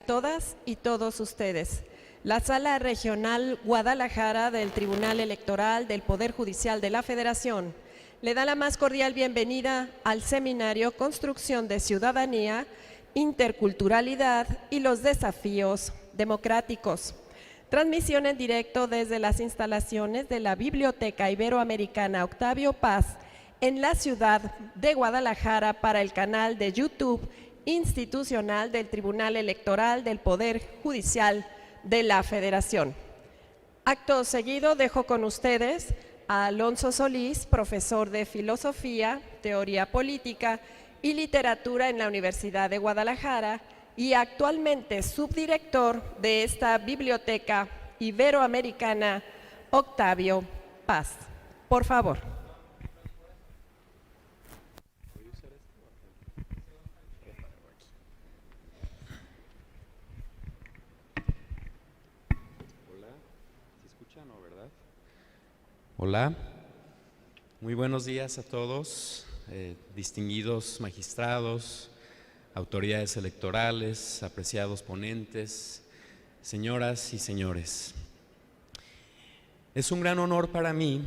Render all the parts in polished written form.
todas y todos ustedes. La Sala Regional Guadalajara del Tribunal Electoral del Poder Judicial de la Federación le da la más cordial bienvenida al seminario Construcción de Ciudadanía, Interculturalidad y los Desafíos Democráticos. Transmisión en directo desde las instalaciones de la Biblioteca Iberoamericana Octavio Paz en la ciudad de Guadalajara para el canal de YouTube institucional del Tribunal Electoral del Poder Judicial de la Federación. Acto seguido dejo con ustedes a Alonso Solís, profesor de Filosofía, Teoría Política y Literatura en la Universidad de Guadalajara y actualmente subdirector de esta Biblioteca Iberoamericana Octavio Paz. Por favor. Hola, muy buenos días a todos, distinguidos magistrados, autoridades electorales, apreciados ponentes, señoras y señores. Es un gran honor para mí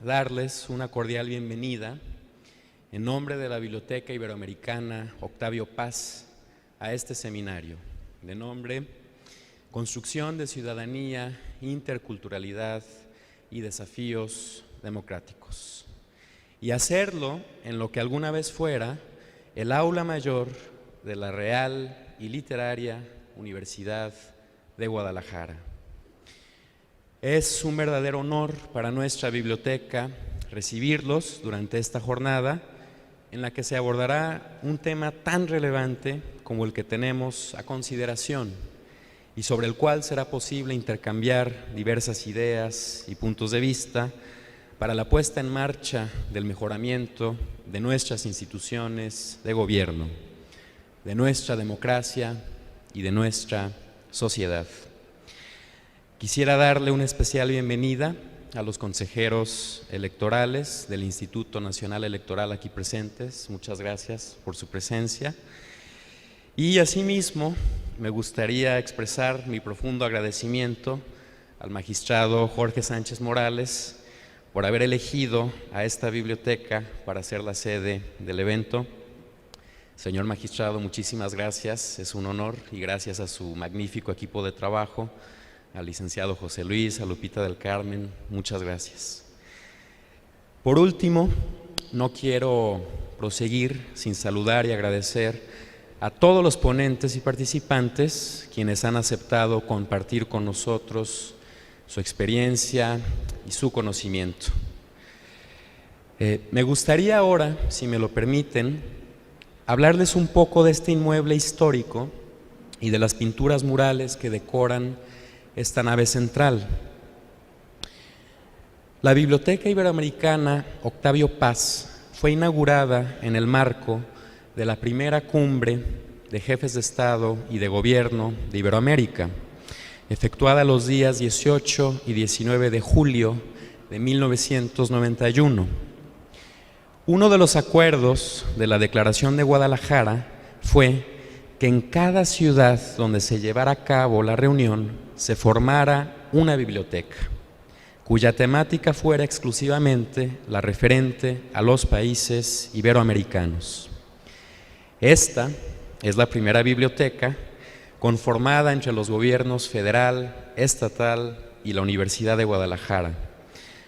darles una cordial bienvenida en nombre de la Biblioteca Iberoamericana Octavio Paz a este seminario de nombre Construcción de Ciudadanía, Interculturalidad y Desafíos Democráticos, y hacerlo en lo que alguna vez fuera el aula mayor de la Real y Literaria Universidad de Guadalajara. Es un verdadero honor para nuestra biblioteca recibirlos durante esta jornada en la que se abordará un tema tan relevante como el que tenemos a consideración y sobre el cual será posible intercambiar diversas ideas y puntos de vista para la puesta en marcha del mejoramiento de nuestras instituciones de gobierno, de nuestra democracia y de nuestra sociedad. Quisiera darle una especial bienvenida a los consejeros electorales del Instituto Nacional Electoral aquí presentes. Muchas gracias por su presencia. Y asimismo, me gustaría expresar mi profundo agradecimiento al magistrado Jorge Sánchez Morales por haber elegido a esta biblioteca para ser la sede del evento. Señor magistrado, muchísimas gracias, es un honor, y gracias a su magnífico equipo de trabajo, al licenciado José Luis, a Lupita del Carmen, muchas gracias. Por último, no quiero proseguir sin saludar y agradecer a todos los ponentes y participantes quienes han aceptado compartir con nosotros su experiencia y su conocimiento. Me gustaría ahora, si me lo permiten, hablarles un poco de este inmueble histórico y de las pinturas murales que decoran esta nave central. La Biblioteca Iberoamericana Octavio Paz fue inaugurada en el marco de la primera cumbre de jefes de Estado y de Gobierno de Iberoamérica, efectuada los días 18 y 19 de julio de 1991. Uno de los acuerdos de la Declaración de Guadalajara fue que en cada ciudad donde se llevara a cabo la reunión se formara una biblioteca, cuya temática fuera exclusivamente la referente a los países iberoamericanos. Esta es la primera biblioteca conformada entre los gobiernos federal, estatal y la Universidad de Guadalajara,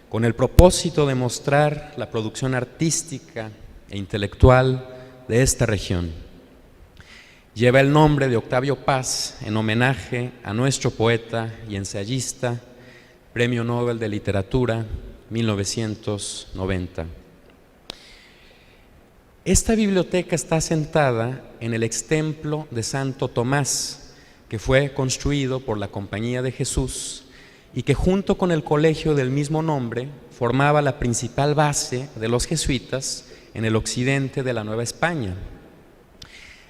con el propósito de mostrar la producción artística e intelectual de esta región. Lleva el nombre de Octavio Paz en homenaje a nuestro poeta y ensayista, Premio Nobel de Literatura, 1990. Esta biblioteca está asentada en el extemplo de Santo Tomás, que fue construido por la Compañía de Jesús y que junto con el colegio del mismo nombre formaba la principal base de los jesuitas en el occidente de la Nueva España.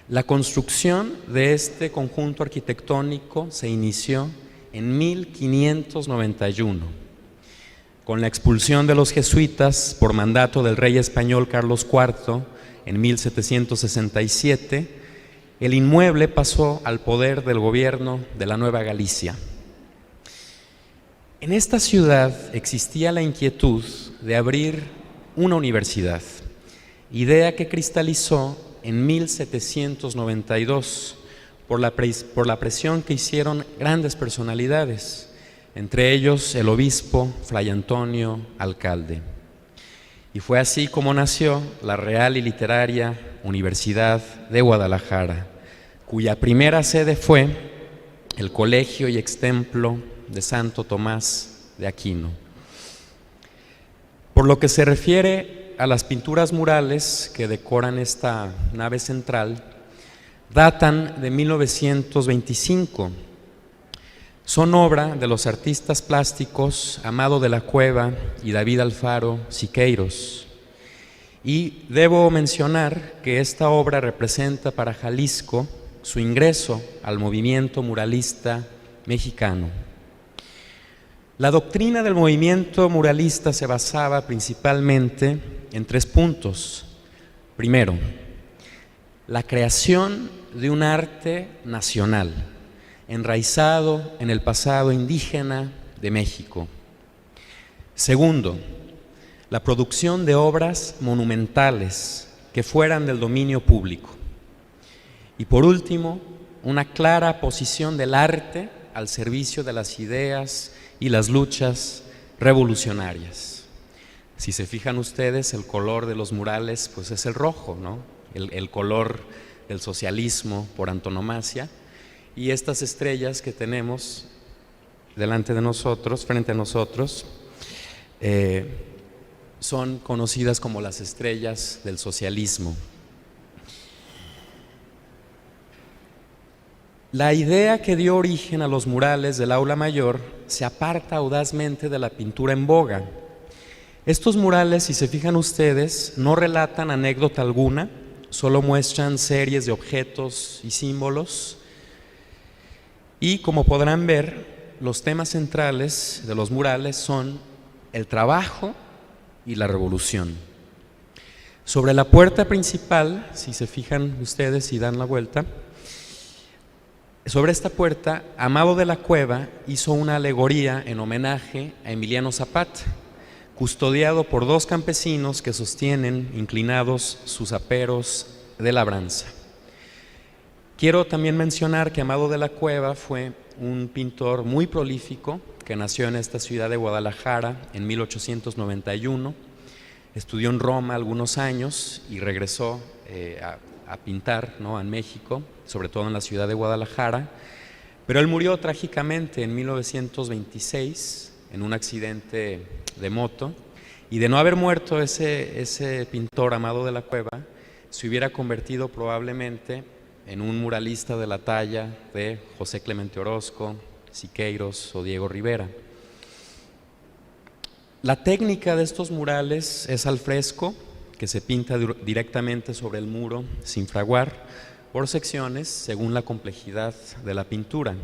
La construcción de este conjunto arquitectónico se inició en 1591, con la expulsión de los jesuitas por mandato del rey español Carlos IV en 1767. el inmueble pasó al poder del gobierno de la Nueva Galicia. En esta ciudad existía la inquietud de abrir una universidad, idea que cristalizó en 1792 por la presión que hicieron grandes personalidades, entre ellos el obispo Fray Antonio Alcalde. Y fue así como nació la Real y Literaria Universidad de Guadalajara, cuya primera sede fue el Colegio y Extemplo de Santo Tomás de Aquino. Por lo que se refiere a las pinturas murales que decoran esta nave central, datan de 1925. Son obra de los artistas plásticos Amado de la Cueva y David Alfaro Siqueiros. Y debo mencionar que esta obra representa para Jalisco su ingreso al movimiento muralista mexicano. La doctrina del movimiento muralista se basaba principalmente en 3 puntos. Primero, la creación de un arte nacional, enraizado en el pasado indígena de México. Segundo, la producción de obras monumentales que fueran del dominio público. Y por último, una clara posición del arte al servicio de las ideas y las luchas revolucionarias. Si se fijan ustedes, el color de los murales pues es el rojo, ¿no? El color del socialismo por antonomasia, y estas estrellas que tenemos delante de nosotros, frente a nosotros, son conocidas como las estrellas del socialismo. La idea que dio origen a los murales del Aula Mayor se aparta audazmente de la pintura en boga. Estos murales, si se fijan ustedes, no relatan anécdota alguna, solo muestran series de objetos y símbolos. Y como podrán ver, los temas centrales de los murales son el trabajo y la revolución. Sobre la puerta principal, si se fijan ustedes y dan la vuelta, sobre esta puerta, Amado de la Cueva hizo una alegoría en homenaje a Emiliano Zapata, custodiado por 2 campesinos que sostienen inclinados sus aperos de labranza. Quiero también mencionar que Amado de la Cueva fue un pintor muy prolífico que nació en esta ciudad de Guadalajara en 1891, estudió en Roma algunos años y regresó a pintar, ¿no?, en México, sobre todo en la ciudad de Guadalajara, pero él murió trágicamente en 1926 en un accidente de moto, y de no haber muerto ese pintor Amado de la Cueva, se hubiera convertido probablemente en un muralista de la talla de José Clemente Orozco, Siqueiros o Diego Rivera. La técnica de estos murales es al fresco, que se pinta directamente sobre el muro sin fraguar, por secciones según la complejidad de la pintura.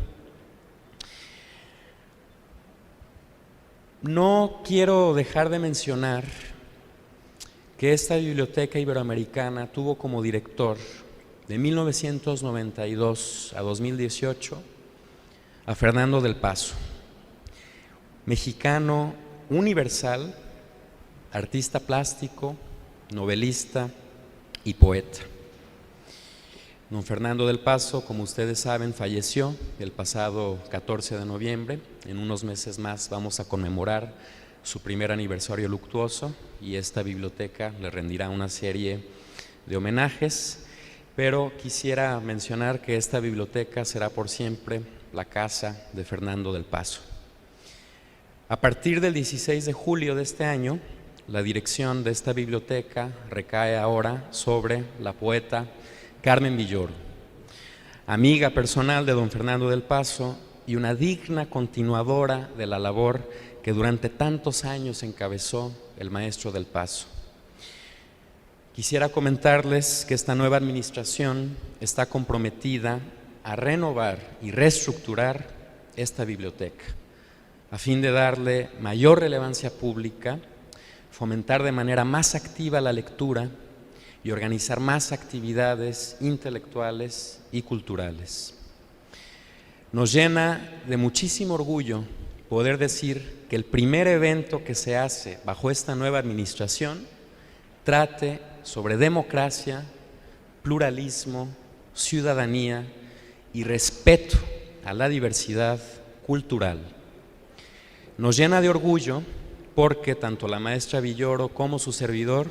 No quiero dejar de mencionar que esta biblioteca iberoamericana tuvo como director de 1992 a 2018 a Fernando del Paso, mexicano universal, artista plástico, novelista y poeta. Don Fernando del Paso, como ustedes saben, falleció el pasado 14 de noviembre. En unos meses más vamos a conmemorar su primer aniversario luctuoso y esta biblioteca le rendirá una serie de homenajes, pero quisiera mencionar que esta biblioteca será por siempre la casa de Fernando del Paso. A partir del 16 de julio de este año, la dirección de esta biblioteca recae ahora sobre la poeta Carmen Villoro, amiga personal de don Fernando del Paso y una digna continuadora de la labor que durante tantos años encabezó el maestro del Paso. Quisiera comentarles que esta nueva administración está comprometida a renovar y reestructurar esta biblioteca a fin de darle mayor relevancia pública, fomentar de manera más activa la lectura y organizar más actividades intelectuales y culturales. Nos llena de muchísimo orgullo poder decir que el primer evento que se hace bajo esta nueva administración trate sobre democracia, pluralismo, ciudadanía y respeto a la diversidad cultural. Nos llena de orgullo porque tanto la maestra Villoro como su servidor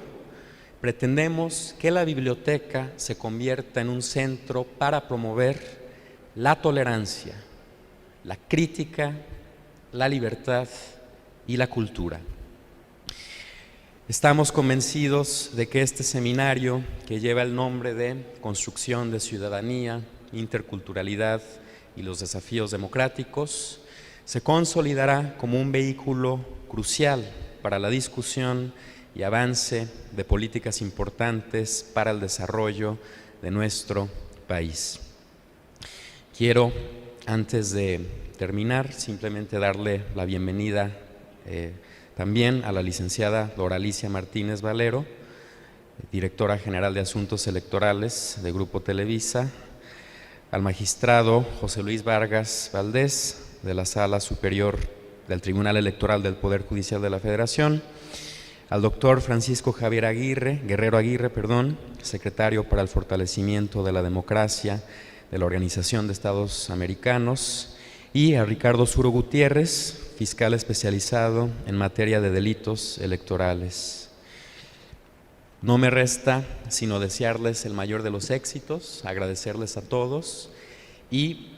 pretendemos que la biblioteca se convierta en un centro para promover la tolerancia, la crítica, la libertad y la cultura. Estamos convencidos de que este seminario, que lleva el nombre de Construcción de Ciudadanía, Interculturalidad y los Desafíos Democráticos, se consolidará como un vehículo crucial para la discusión y avance de políticas importantes para el desarrollo de nuestro país. Quiero, antes de terminar, simplemente darle la bienvenida también a la licenciada Doralicia Martínez Valero, directora general de Asuntos Electorales de Grupo Televisa, al magistrado José Luis Vargas Valdés, de la Sala Superior del Tribunal Electoral del Poder Judicial de la Federación, al doctor Francisco Javier Guerrero Aguirre, secretario para el fortalecimiento de la democracia de la Organización de Estados Americanos, y a Ricardo Suro Gutiérrez, fiscal especializado en materia de delitos electorales. No me resta sino desearles el mayor de los éxitos, agradecerles a todos y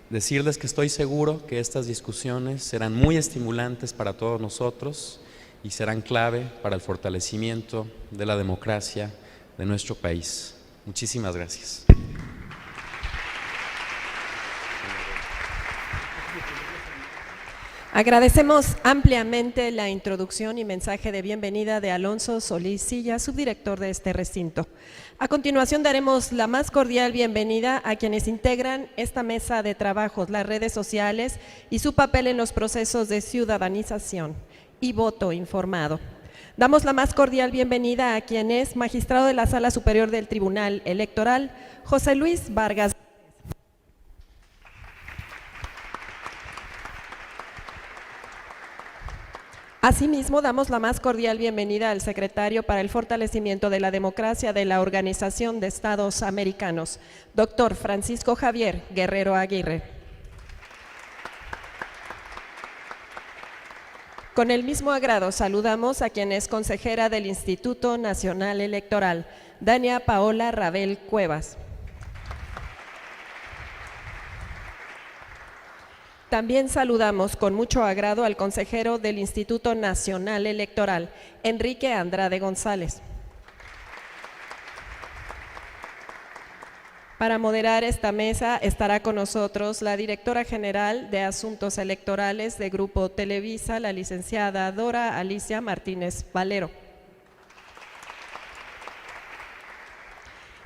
decirles que estoy seguro que estas discusiones serán muy estimulantes para todos nosotros y serán clave para el fortalecimiento de la democracia de nuestro país. Muchísimas gracias. Agradecemos ampliamente la introducción y mensaje de bienvenida de Alonso Solís Silla, subdirector de este recinto. A continuación daremos la más cordial bienvenida a quienes integran esta mesa de trabajos, las redes sociales y su papel en los procesos de ciudadanización y voto informado. Damos la más cordial bienvenida a quien es magistrado de la Sala Superior del Tribunal Electoral, José Luis Vargas. Asimismo, damos la más cordial bienvenida al secretario para el fortalecimiento de la democracia de la Organización de Estados Americanos, doctor Francisco Javier Guerrero Aguirre. Con el mismo agrado saludamos a quien es consejera del Instituto Nacional Electoral, Dania Paola Rabel Cuevas. También saludamos con mucho agrado al consejero del Instituto Nacional Electoral, Enrique Andrade González. Para moderar esta mesa estará con nosotros la directora general de Asuntos Electorales de Grupo Televisa, la licenciada Dora Alicia Martínez Valero.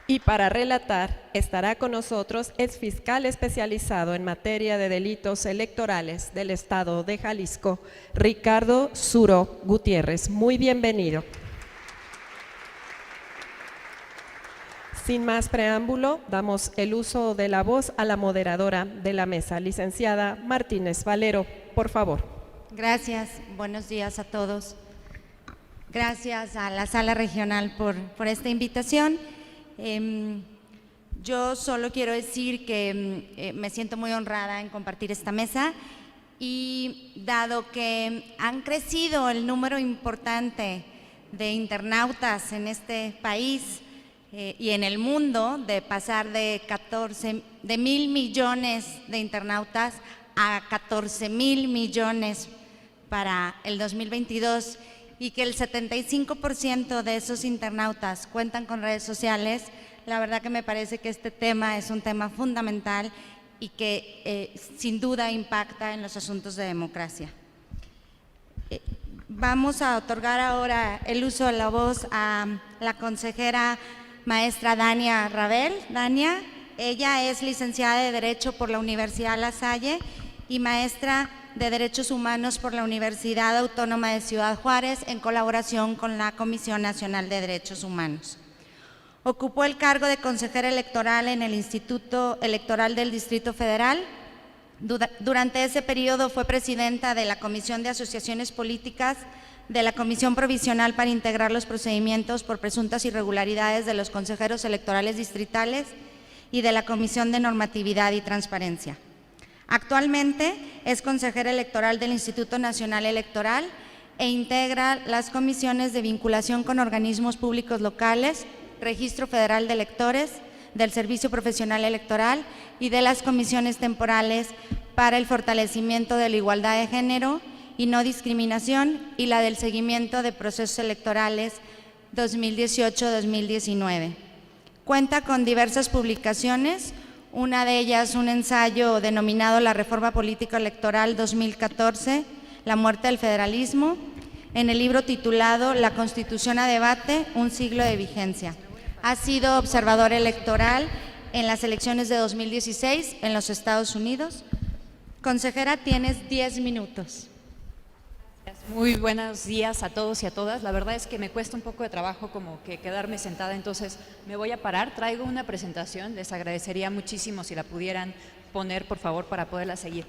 Y para relatar estará con nosotros el fiscal especializado en materia de delitos electorales del Estado de Jalisco, Ricardo Suro Gutiérrez. Muy bienvenido. Sin más preámbulo, damos el uso de la voz a la moderadora de la mesa, licenciada Martínez Valero, por favor. Gracias, buenos días a todos. Gracias a la Sala Regional por esta invitación. Yo solo quiero decir que me siento muy honrada en compartir esta mesa y dado que han crecido el número importante de internautas en este país y en el mundo, de pasar de 1,000 millones de internautas a 14,000 millones para el 2022 y que el 75% de esos internautas cuentan con redes sociales, la verdad que me parece que este tema es un tema fundamental y que sin duda impacta en los asuntos de democracia. Vamos a otorgar ahora el uso de la voz a la consejera maestra Dania Rabel. Dania, ella es licenciada de Derecho por la Universidad La Salle y maestra de Derechos Humanos por la Universidad Autónoma de Ciudad Juárez en colaboración con la Comisión Nacional de Derechos Humanos. Ocupó el cargo de consejera electoral en el Instituto Electoral del Distrito Federal. Durante ese periodo fue presidenta de la Comisión de Asociaciones Políticas, de la Comisión Provisional para integrar los procedimientos por presuntas irregularidades de los consejeros electorales distritales y de la Comisión de Normatividad y Transparencia. Actualmente es consejera electoral del Instituto Nacional Electoral e integra las comisiones de vinculación con organismos públicos locales, Registro Federal de Electores, del Servicio Profesional Electoral y de las comisiones temporales para el fortalecimiento de la igualdad de género y no discriminación y la del seguimiento de procesos electorales 2018-2019. Cuenta con diversas publicaciones, una de ellas un ensayo denominado La Reforma Política Electoral 2014, La muerte del federalismo, en el libro titulado La Constitución a debate, un siglo de vigencia. Ha sido observadora electoral en las elecciones de 2016 en los Estados Unidos. Consejera, tienes 10 minutos. Muy buenos días a todos y a todas. La verdad es que me cuesta un poco de trabajo como que quedarme sentada, entonces me voy a parar. Traigo una presentación, les agradecería muchísimo si la pudieran poner, por favor, para poderla seguir.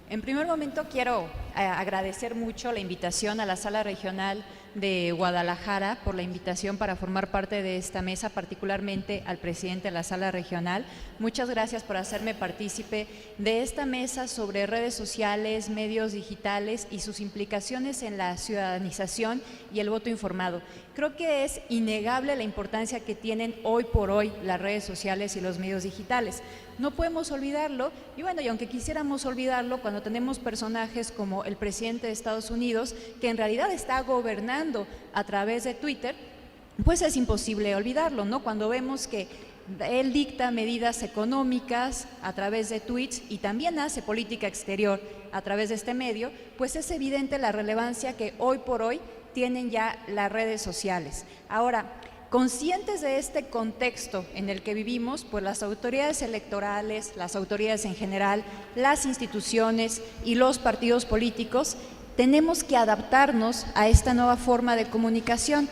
En primer momento quiero agradecer mucho la invitación a la Sala Regional de Guadalajara por la invitación para formar parte de esta mesa, particularmente al presidente de la Sala Regional. Muchas gracias por hacerme partícipe de esta mesa sobre redes sociales, medios digitales y sus implicaciones en la ciudadanización y el voto informado. Creo que es innegable la importancia que tienen hoy por hoy las redes sociales y los medios digitales. No podemos olvidarlo y bueno, y aunque quisiéramos olvidarlo, cuando tenemos personajes como el presidente de Estados Unidos, que en realidad está gobernando a través de Twitter, pues es imposible olvidarlo, ¿no? Cuando vemos que él dicta medidas económicas a través de tweets y también hace política exterior a través de este medio, pues es evidente la relevancia que hoy por hoy tienen ya las redes sociales. Ahora, conscientes de este contexto en el que vivimos, pues las autoridades electorales, las autoridades en general, las instituciones y los partidos políticos tenemos que adaptarnos a esta nueva forma de comunicación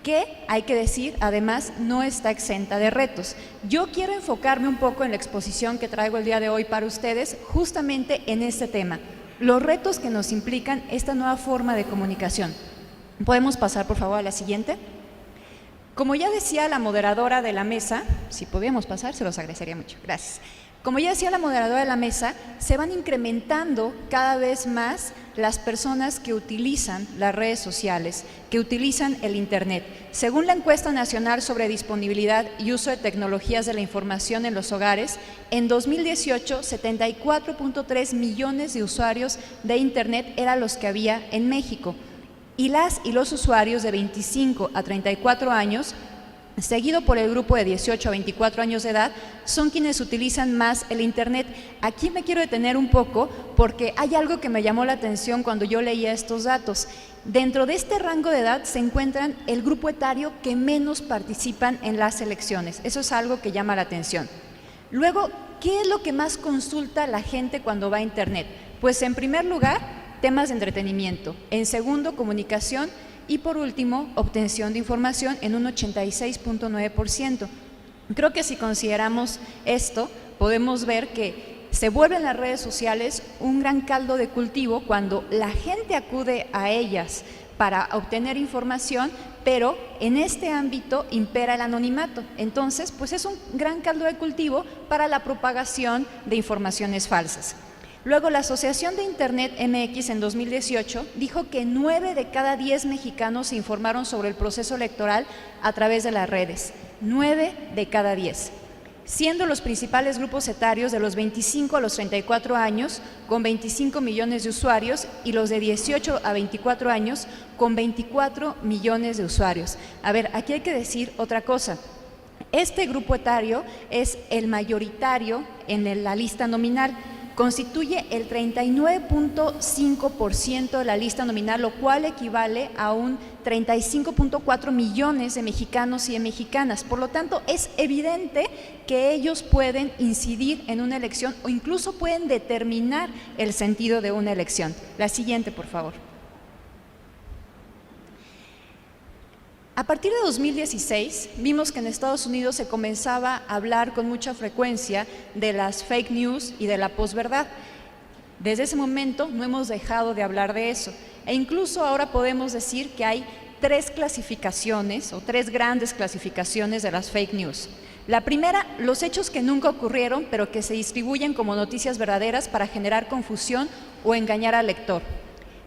que, hay que decir, además no está exenta de retos. Yo quiero enfocarme un poco en la exposición que traigo el día de hoy para ustedes, justamente en este tema, los retos que nos implican esta nueva forma de comunicación. ¿Podemos pasar, por favor, a la siguiente? Como ya decía la moderadora de la mesa, si podíamos pasar, se los agradecería mucho. Gracias. Como ya decía la moderadora de la mesa, se van incrementando cada vez más las personas que utilizan las redes sociales, que utilizan el Internet. Según la encuesta nacional sobre disponibilidad y uso de tecnologías de la información en los hogares, en 2018, 74.3 millones de usuarios de Internet eran los que había en México. Y las y los usuarios de 25 a 34 años, seguido por el grupo de 18 a 24 años de edad, son quienes utilizan más el Internet. Aquí me quiero detener un poco porque hay algo que me llamó la atención cuando yo leía estos datos. Dentro de este rango de edad se encuentran el grupo etario que menos participan en las elecciones. Eso es algo que llama la atención. Luego, ¿qué es lo que más consulta la gente cuando va a Internet? Pues en primer lugar, temas de entretenimiento, en segundo, comunicación y por último, obtención de información en un 86.9%. Creo que si consideramos esto, podemos ver que se vuelven las redes sociales un gran caldo de cultivo cuando la gente acude a ellas para obtener información, pero en este ámbito impera el anonimato. Entonces, pues es un gran caldo de cultivo para la propagación de informaciones falsas. Luego, la Asociación de Internet MX en 2018 dijo que 9 de cada 10 mexicanos se informaron sobre el proceso electoral a través de las redes. 9 de cada 10. Siendo los principales grupos etarios de los 25 a los 34 años, con 25 millones de usuarios, y los de 18 a 24 años, con 24 millones de usuarios. A ver, aquí hay que decir otra cosa. Este grupo etario es el mayoritario en la lista nominal. Constituye el 39.5% de la lista nominal, lo cual equivale a un 35.4 millones de mexicanos y de mexicanas. Por lo tanto, es evidente que ellos pueden incidir en una elección o incluso pueden determinar el sentido de una elección. La siguiente, por favor. A partir de 2016 vimos que en Estados Unidos se comenzaba a hablar con mucha frecuencia de las fake news y de la posverdad. Desde ese momento no hemos dejado de hablar de eso e incluso ahora podemos decir que hay 3 clasificaciones o 3 grandes clasificaciones de las fake news. La primera, los hechos que nunca ocurrieron pero que se distribuyen como noticias verdaderas para generar confusión o engañar al lector.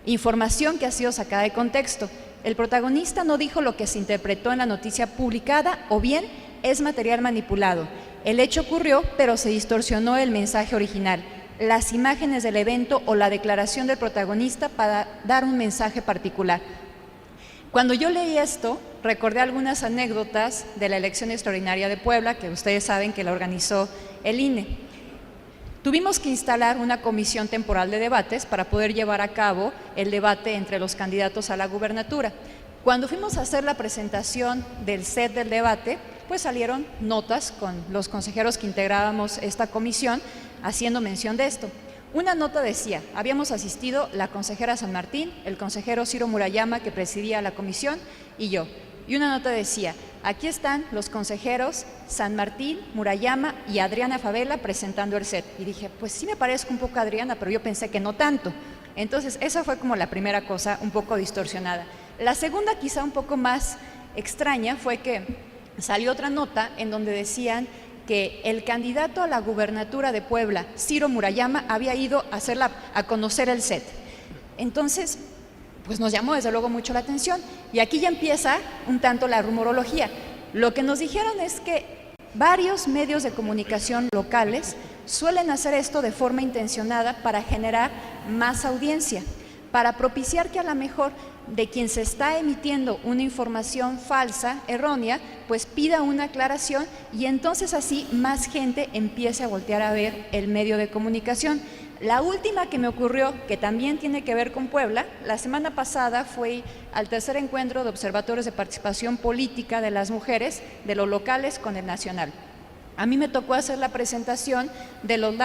Información que ha sido sacada de contexto. El protagonista no dijo lo que se interpretó en la noticia publicada o bien es material manipulado. El hecho ocurrió, pero se distorsionó el mensaje original, las imágenes del evento o la declaración del protagonista para dar un mensaje particular. Cuando yo leí esto, recordé algunas anécdotas de la elección extraordinaria de Puebla, que ustedes saben que la organizó el INE. Tuvimos que instalar una comisión temporal de debates para poder llevar a cabo el debate entre los candidatos a la gubernatura. Cuando fuimos a hacer la presentación del set del debate, pues salieron notas con los consejeros que integrábamos esta comisión haciendo mención de esto. Una nota decía, habíamos asistido la consejera San Martín, el consejero Ciro Murayama que presidía la comisión y yo. Y una nota decía, aquí están los consejeros San Martín, Murayama y Adriana Favela presentando el set. Y dije, pues sí me parezco un poco a Adriana, pero yo pensé que no tanto. Entonces, esa fue como la primera cosa un poco distorsionada. La segunda, quizá un poco más extraña, fue que salió otra nota en donde decían que el candidato a la gubernatura de Puebla, Ciro Murayama, había ido a conocer el set. Entonces, pues nos llamó desde luego mucho la atención y aquí ya empieza un tanto la rumorología. Lo que nos dijeron es que varios medios de comunicación locales suelen hacer esto de forma intencionada para generar más audiencia, para propiciar que a lo mejor de quien se está emitiendo una información falsa, errónea, pues pida una aclaración y entonces así más gente empiece a voltear a ver el medio de comunicación. La última que me ocurrió, que también tiene que ver con Puebla, la semana pasada fue al tercer encuentro de observatorios de participación política de las mujeres de los locales con el nacional. A mí me tocó hacer la presentación de los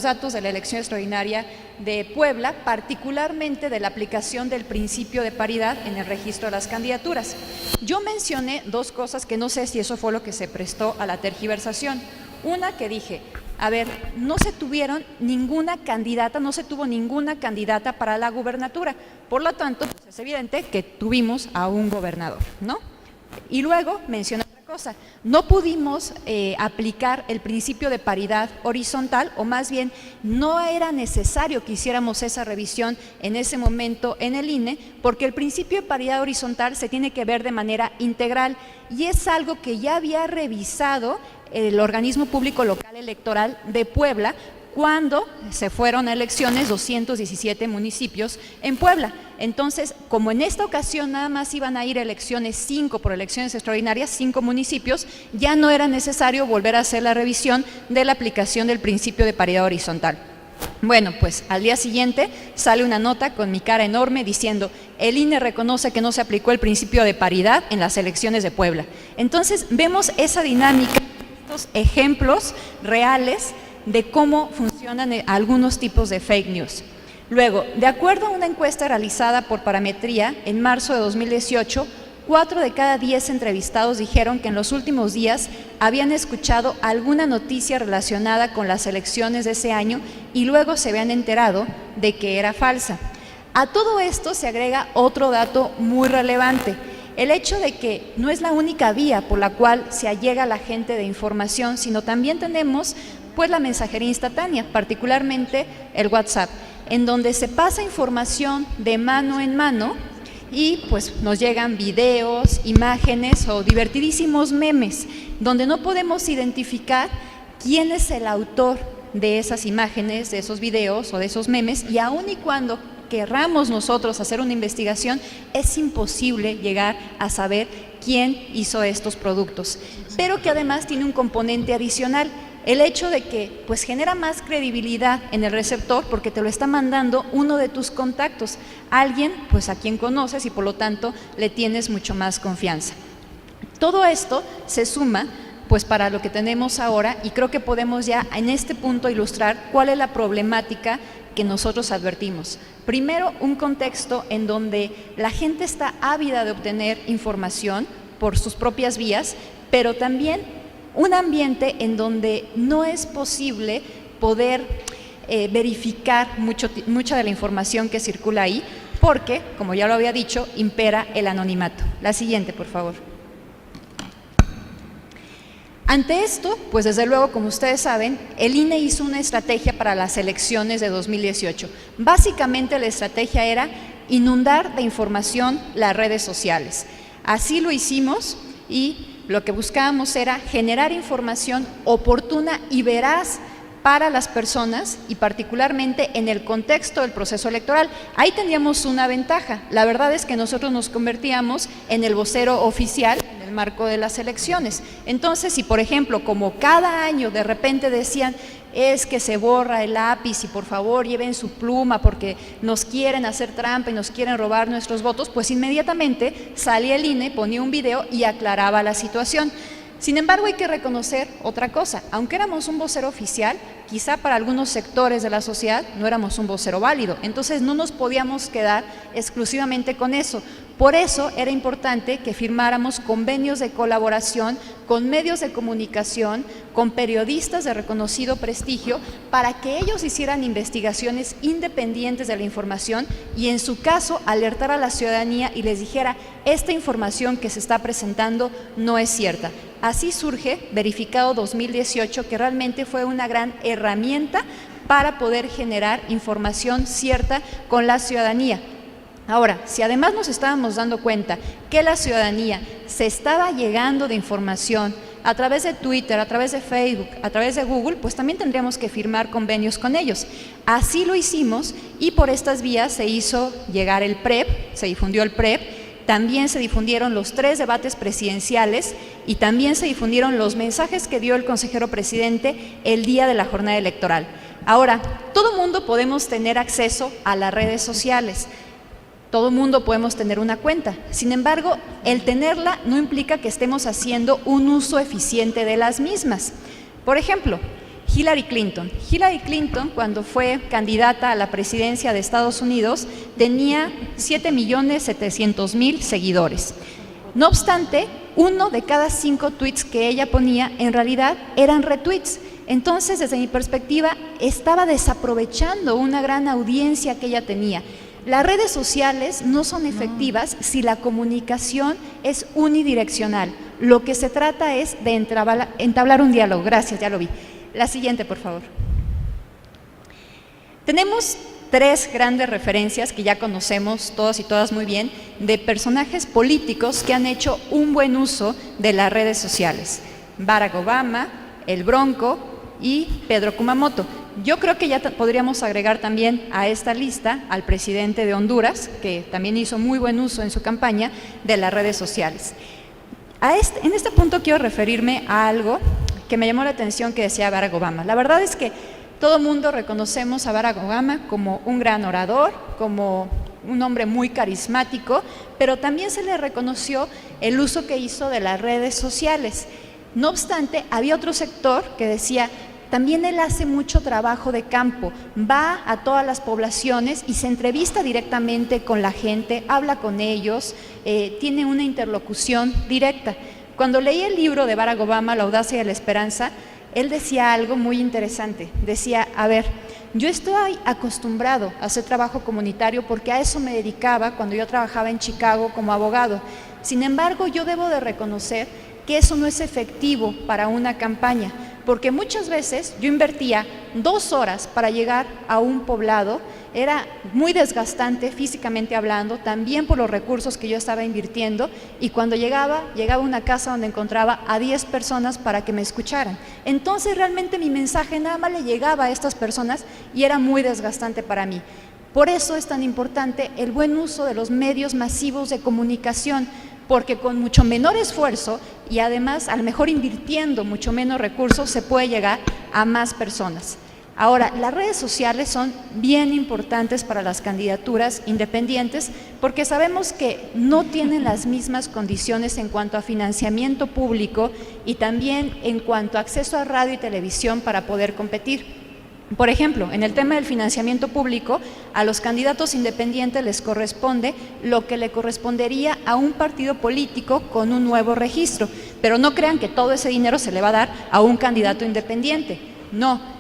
datos de la elección extraordinaria de Puebla, particularmente de la aplicación del principio de paridad en el registro de las candidaturas. Yo mencioné 2 cosas que no sé si eso fue lo que se prestó a la tergiversación. Una que dije, a ver, no se tuvo ninguna candidata para la gubernatura, por lo tanto, pues es evidente que tuvimos a un gobernador, ¿no? Y luego mencioné otra cosa, no pudimos aplicar el principio de paridad horizontal, o más bien no era necesario que hiciéramos esa revisión en ese momento en el INE, porque el principio de paridad horizontal se tiene que ver de manera integral y es algo que ya había revisado el organismo público local electoral de Puebla cuando se fueron a elecciones 217 municipios en Puebla. Entonces, como en esta ocasión nada más iban a ir elecciones 5 por elecciones extraordinarias, 5 municipios, ya no era necesario volver a hacer la revisión de la aplicación del principio de paridad horizontal. Bueno, pues al día siguiente sale una nota con mi cara enorme diciendo el INE reconoce que no se aplicó el principio de paridad en las elecciones de Puebla. Entonces vemos esa dinámica, estos ejemplos reales de cómo funcionan algunos tipos de fake news. Luego, de acuerdo a una encuesta realizada por Parametría en marzo de 2018, 4 de cada 10 entrevistados dijeron que en los últimos días habían escuchado alguna noticia relacionada con las elecciones de ese año y luego se habían enterado de que era falsa. A todo esto se agrega otro dato muy relevante, el hecho de que no es la única vía por la cual se allega a la gente de información, sino también tenemos pues la mensajería instantánea, particularmente el WhatsApp, en donde se pasa información de mano en mano y pues nos llegan videos, imágenes o divertidísimos memes, donde no podemos identificar quién es el autor de esas imágenes, de esos videos o de esos memes, y aun y cuando querramos nosotros hacer una investigación, es imposible llegar a saber quién hizo estos productos, pero que además tiene un componente adicional, el hecho de que pues genera más credibilidad en el receptor porque te lo está mandando uno de tus contactos, alguien pues a quien conoces y por lo tanto le tienes mucho más confianza. Todo esto se suma pues para lo que tenemos ahora y creo que podemos ya en este punto ilustrar cuál es la problemática que nosotros advertimos. Primero, un contexto en donde la gente está ávida de obtener información, por sus propias vías, pero también un ambiente en donde no es posible poder verificar mucha de la información que circula ahí, porque, como ya lo había dicho, impera el anonimato. La siguiente, por favor. Ante esto, pues desde luego, como ustedes saben, el INE hizo una estrategia para las elecciones de 2018. Básicamente la estrategia era inundar de información las redes sociales. Así lo hicimos y lo que buscábamos era generar información oportuna y veraz para las personas y particularmente en el contexto del proceso electoral. Ahí teníamos una ventaja. La verdad es que nosotros nos convertíamos en el vocero oficial en el marco de las elecciones. Entonces, si por ejemplo, como cada año de repente decían es que se borra el lápiz y por favor lleven su pluma porque nos quieren hacer trampa y nos quieren robar nuestros votos, pues inmediatamente salía el INE, ponía un video y aclaraba la situación. Sin embargo, hay que reconocer otra cosa. Aunque éramos un vocero oficial, quizá para algunos sectores de la sociedad no éramos un vocero válido. Entonces no nos podíamos quedar exclusivamente con eso. Por eso era importante que firmáramos convenios de colaboración con medios de comunicación, con periodistas de reconocido prestigio, para que ellos hicieran investigaciones independientes de la información y en su caso alertar a la ciudadanía y les dijera: esta información que se está presentando no es cierta. Así surge Verificado 2018, que realmente fue una gran herramienta para poder generar información cierta con la ciudadanía. Ahora, si además nos estábamos dando cuenta que la ciudadanía se estaba llegando de información a través de Twitter, a través de Facebook, a través de Google, pues también tendríamos que firmar convenios con ellos. Así lo hicimos y por estas vías se hizo llegar el PREP, se difundió el PREP, también se difundieron los 3 debates presidenciales y también se difundieron los mensajes que dio el consejero presidente el día de la jornada electoral. Ahora, todo mundo podemos tener acceso a las redes sociales. Todo mundo podemos tener una cuenta. Sin embargo, el tenerla no implica que estemos haciendo un uso eficiente de las mismas. Por ejemplo, Hillary Clinton. Hillary Clinton, cuando fue candidata a la presidencia de Estados Unidos, tenía 7.700.000 seguidores. No obstante, 1 de cada 5 tweets que ella ponía en realidad eran retweets. Entonces, desde mi perspectiva, estaba desaprovechando una gran audiencia que ella tenía. Las redes sociales no son efectivas si la comunicación es unidireccional. Lo que se trata es de entablar un diálogo. Gracias, ya lo vi. La siguiente, por favor. Tenemos 3 grandes referencias que ya conocemos todos y todas muy bien, de personajes políticos que han hecho un buen uso de las redes sociales. Barack Obama, el Bronco y Pedro Kumamoto. Yo creo que ya podríamos agregar también a esta lista al presidente de Honduras, que también hizo muy buen uso en su campaña de las redes sociales. En este punto quiero referirme a algo que me llamó la atención que decía Barack Obama. La verdad es que todo mundo reconocemos a Barack Obama como un gran orador, como un hombre muy carismático, pero también se le reconoció el uso que hizo de las redes sociales. No obstante, había otro sector que decía: también él hace mucho trabajo de campo, va a todas las poblaciones y se entrevista directamente con la gente, habla con ellos, tiene una interlocución directa. Cuando leí el libro de Barack Obama, La audacia y la esperanza, él decía algo muy interesante. Decía: a ver, yo estoy acostumbrado a hacer trabajo comunitario porque a eso me dedicaba cuando yo trabajaba en Chicago como abogado. Sin embargo, yo debo de reconocer que eso no es efectivo para una campaña, porque muchas veces yo invertía 2 horas para llegar a un poblado, era muy desgastante físicamente hablando, también por los recursos que yo estaba invirtiendo, y cuando llegaba a una casa donde encontraba a 10 personas para que me escucharan. Entonces realmente mi mensaje nada más le llegaba a estas personas y era muy desgastante para mí. Por eso es tan importante el buen uso de los medios masivos de comunicación, porque con mucho menor esfuerzo y además a lo mejor invirtiendo mucho menos recursos se puede llegar a más personas. Ahora, las redes sociales son bien importantes para las candidaturas independientes porque sabemos que no tienen las mismas condiciones en cuanto a financiamiento público y también en cuanto a acceso a radio y televisión para poder competir. Por ejemplo, en el tema del financiamiento público, a los candidatos independientes les corresponde lo que le correspondería a un partido político con un nuevo registro, pero no crean que todo ese dinero se le va a dar a un candidato independiente, no.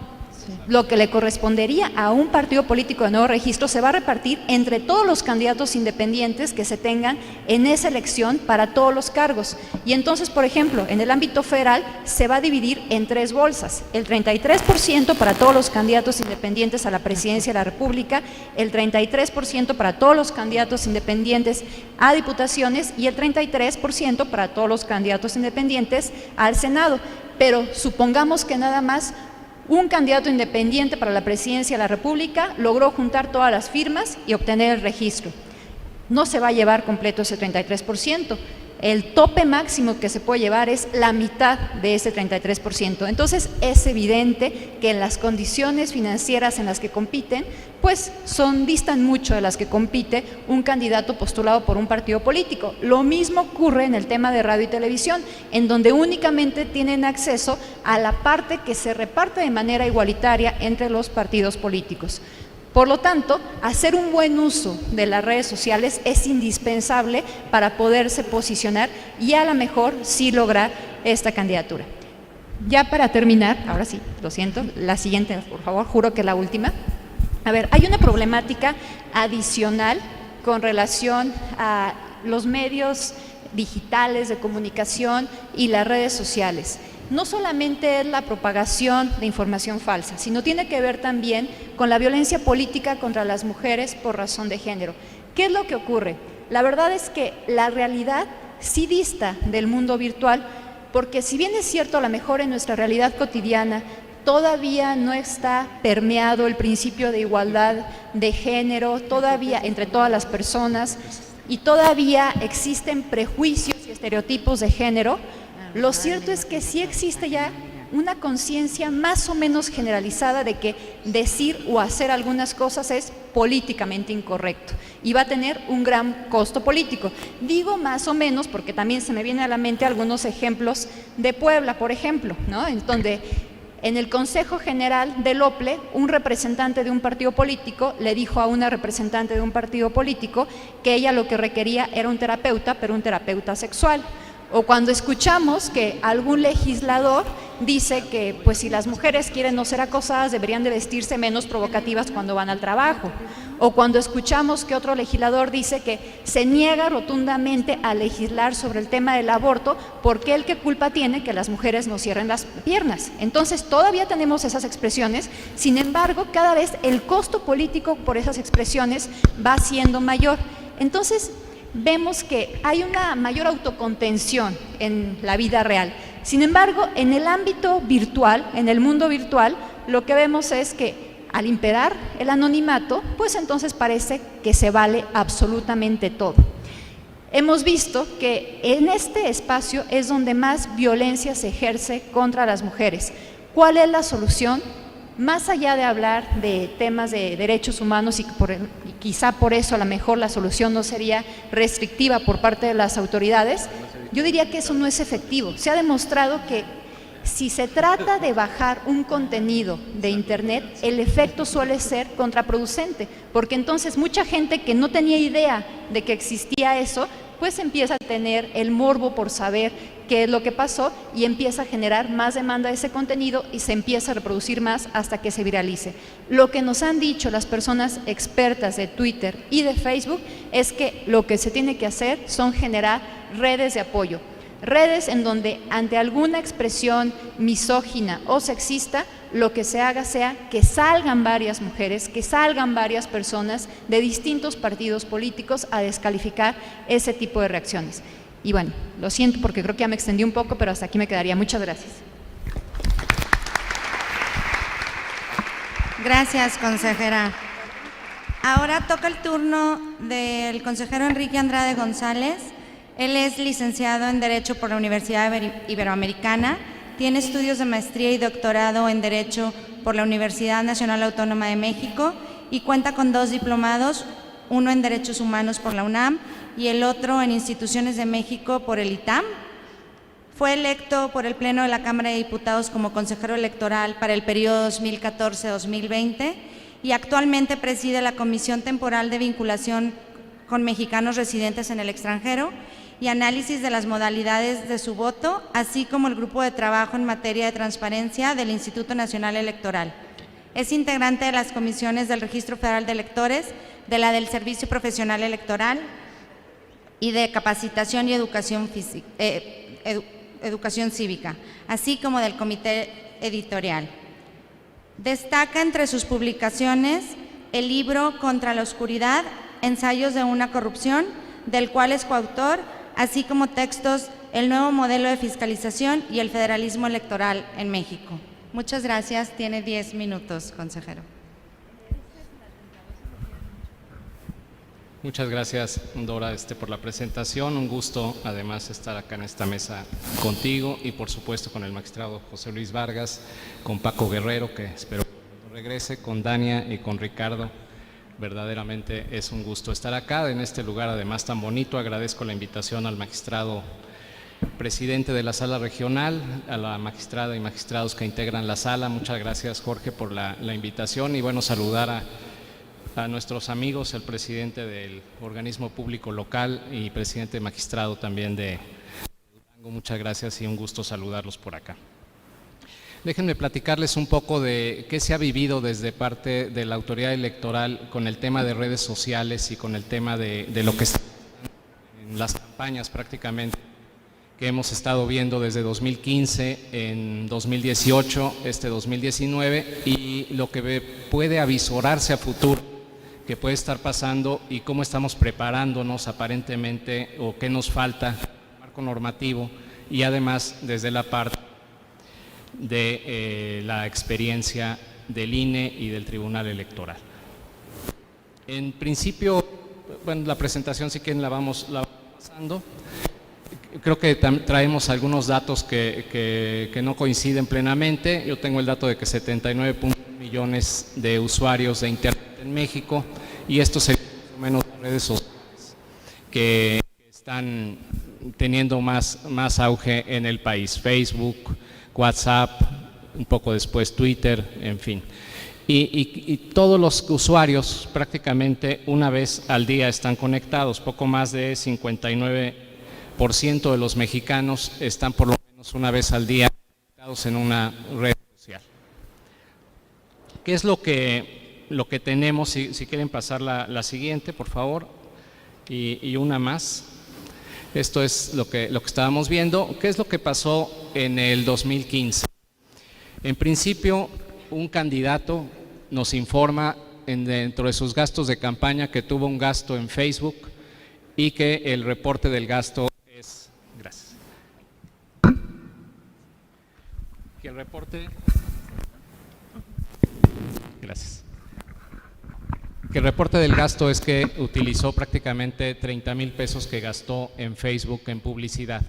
Lo que le correspondería a un partido político de nuevo registro se va a repartir entre todos los candidatos independientes que se tengan en esa elección para todos los cargos. Y entonces, por ejemplo, en el ámbito federal se va a dividir en 3 bolsas: el 33% para todos los candidatos independientes a la presidencia de la República, el 33% para todos los candidatos independientes a diputaciones y el 33% para todos los candidatos independientes al Senado. Pero supongamos que nada más un candidato independiente para la presidencia de la República logró juntar todas las firmas y obtener el registro. No se va a llevar completo ese 33%. El tope máximo que se puede llevar es la mitad de ese 33%. Entonces es evidente que en las condiciones financieras en las que compiten, pues distan mucho de las que compite un candidato postulado por un partido político. Lo mismo ocurre en el tema de radio y televisión, en donde únicamente tienen acceso a la parte que se reparte de manera igualitaria entre los partidos políticos. Por lo tanto, hacer un buen uso de las redes sociales es indispensable para poderse posicionar y a lo mejor sí lograr esta candidatura. Ya para terminar, ahora sí, lo siento, la siguiente, por favor, juro que la última. A ver, hay una problemática adicional con relación a los medios digitales de comunicación y las redes sociales. No solamente es la propagación de información falsa, sino tiene que ver también con la violencia política contra las mujeres por razón de género. ¿Qué es lo que ocurre? La verdad es que la realidad sí dista del mundo virtual, porque si bien es cierto, a lo mejor en nuestra realidad cotidiana todavía no está permeado el principio de igualdad de género, todavía entre todas las personas, y todavía existen prejuicios y estereotipos de género, lo cierto es que sí existe ya una conciencia más o menos generalizada de que decir o hacer algunas cosas es políticamente incorrecto y va a tener un gran costo político. Digo más o menos porque también se me vienen a la mente algunos ejemplos de Puebla, por ejemplo, ¿no? En donde en el Consejo General del OPLE, un representante de un partido político le dijo a una representante de un partido político que ella lo que requería era un terapeuta, pero un terapeuta sexual. O cuando escuchamos que algún legislador dice que pues si las mujeres quieren no ser acosadas deberían de vestirse menos provocativas cuando van al trabajo. O cuando escuchamos que otro legislador dice que se niega rotundamente a legislar sobre el tema del aborto porque él qué culpa tiene que las mujeres no cierren las piernas. Entonces todavía tenemos esas expresiones, sin embargo cada vez el costo político por esas expresiones va siendo mayor. Entonces vemos que hay una mayor autocontención en la vida real. Sin embargo, en el ámbito virtual, en el mundo virtual, lo que vemos es que al imperar el anonimato, pues entonces parece que se vale absolutamente todo. Hemos visto que en este espacio es donde más violencia se ejerce contra las mujeres. ¿Cuál es la solución? Más allá de hablar de temas de derechos humanos y quizá por eso a lo mejor la solución no sería restrictiva por parte de las autoridades, yo diría que eso no es efectivo. Se ha demostrado que si se trata de bajar un contenido de internet, el efecto suele ser contraproducente, porque entonces mucha gente que no tenía idea de que existía eso, pues empieza a tener el morbo por saber qué es lo que pasó y empieza a generar más demanda de ese contenido y se empieza a reproducir más hasta que se viralice. Lo que nos han dicho las personas expertas de Twitter y de Facebook es que lo que se tiene que hacer son generar redes de apoyo, redes en donde ante alguna expresión misógina o sexista, lo que se haga sea que salgan varias mujeres, que salgan varias personas de distintos partidos políticos a descalificar ese tipo de reacciones. Y bueno, lo siento porque creo que ya me extendí un poco, pero hasta aquí me quedaría. Muchas gracias. Gracias, consejera. Ahora toca el turno del consejero Enrique Andrade González. Él es licenciado en Derecho por la Universidad Iberoamericana, tiene estudios de maestría y doctorado en Derecho por la Universidad Nacional Autónoma de México y cuenta con 2 diplomados, uno en Derechos Humanos por la UNAM y el otro en Instituciones de México por el ITAM. Fue electo por el Pleno de la Cámara de Diputados como consejero electoral para el periodo 2014-2020 y actualmente preside la Comisión Temporal de Vinculación con Mexicanos Residentes en el Extranjero y análisis de las modalidades de su voto, así como el Grupo de Trabajo en Materia de Transparencia del Instituto Nacional Electoral. Es integrante de las comisiones del Registro Federal de Electores, de la del Servicio Profesional Electoral y de Capacitación y Educación Cívica, así como del Comité Editorial. Destaca entre sus publicaciones el libro Contra la Oscuridad, Ensayos de una corrupción, del cual es coautor, así como textos El nuevo modelo de fiscalización y el federalismo electoral en México. Muchas gracias. Tiene 10 minutos, consejero. Muchas gracias, Dora, por la presentación. Un gusto, además, estar acá en esta mesa contigo y, por supuesto, con el magistrado José Luis Vargas, con Paco Guerrero, que espero que regrese, con Dania y con Ricardo. Verdaderamente es un gusto estar acá, en este lugar, además, tan bonito. Agradezco la invitación al magistrado presidente de la sala regional, a la magistrada y magistrados que integran la sala. Muchas gracias, Jorge, por la invitación y, bueno, saludar a nuestros amigos, el presidente del organismo público local y presidente magistrado también de Durango. Muchas gracias y un gusto saludarlos por acá. Déjenme platicarles un poco de qué se ha vivido desde parte de la autoridad electoral con el tema de redes sociales y con el tema de lo que está en las campañas prácticamente que hemos estado viendo desde 2015, en 2018, 2019 y lo que puede avisorarse a futuro que puede estar pasando y cómo estamos preparándonos aparentemente o qué nos falta en el marco normativo y además desde la parte de la experiencia del INE y del Tribunal Electoral. En principio, bueno, la presentación si quieren la vamos pasando. Creo que traemos algunos datos que no coinciden plenamente. Yo tengo el dato de que 79.1 millones de usuarios de Internet en México y esto se más o menos las redes sociales que están teniendo más auge en el país. Facebook, WhatsApp, un poco después Twitter, en fin. Y todos los usuarios prácticamente una vez al día están conectados. Poco más de 59% de los mexicanos están por lo menos una vez al día conectados en una red social. ¿Qué es lo que tenemos? Si quieren pasar la siguiente, por favor, y una más. Esto es lo que estábamos viendo. ¿Qué es lo que pasó en el 2015? En principio, un candidato nos informa dentro de sus gastos de campaña que tuvo un gasto en Facebook y que el reporte del gasto es… Gracias. Que el reporte… Gracias. Que el reporte del gasto es que utilizó prácticamente 30,000 pesos que gastó en Facebook en publicidad.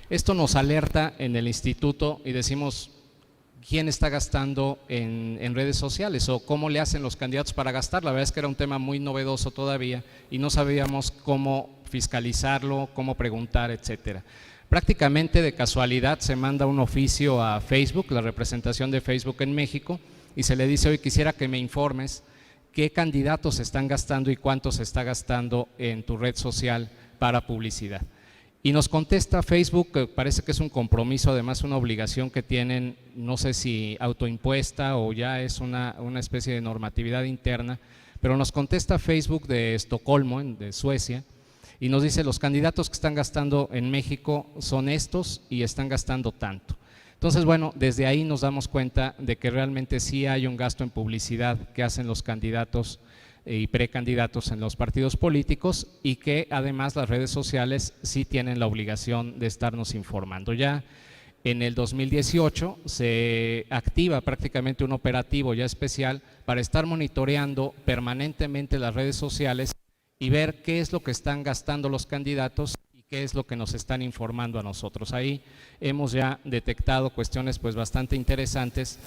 Esto nos alerta en el instituto y decimos, ¿quién está gastando en redes sociales o cómo le hacen los candidatos para gastar? La verdad es que era un tema muy novedoso todavía y no sabíamos cómo fiscalizarlo, cómo preguntar, etcétera. Prácticamente de casualidad se manda un oficio a Facebook, la representación de Facebook en México, y se le dice, hoy quisiera que me informes qué candidatos están gastando y cuánto se está gastando en tu red social para publicidad. Y nos contesta Facebook, que parece que es un compromiso, además una obligación que tienen, no sé si autoimpuesta o ya es una especie de normatividad interna, pero nos contesta Facebook de Estocolmo, de Suecia, y nos dice los candidatos que están gastando en México son estos y están gastando tanto. Entonces, bueno, desde ahí nos damos cuenta de que realmente sí hay un gasto en publicidad que hacen los candidatos y precandidatos en los partidos políticos y que además las redes sociales sí tienen la obligación de estarnos informando. Ya en el 2018 se activa prácticamente un operativo ya especial para estar monitoreando permanentemente las redes sociales y ver qué es lo que están gastando los candidatos y qué es lo que nos están informando a nosotros. Ahí hemos ya detectado cuestiones pues bastante interesantes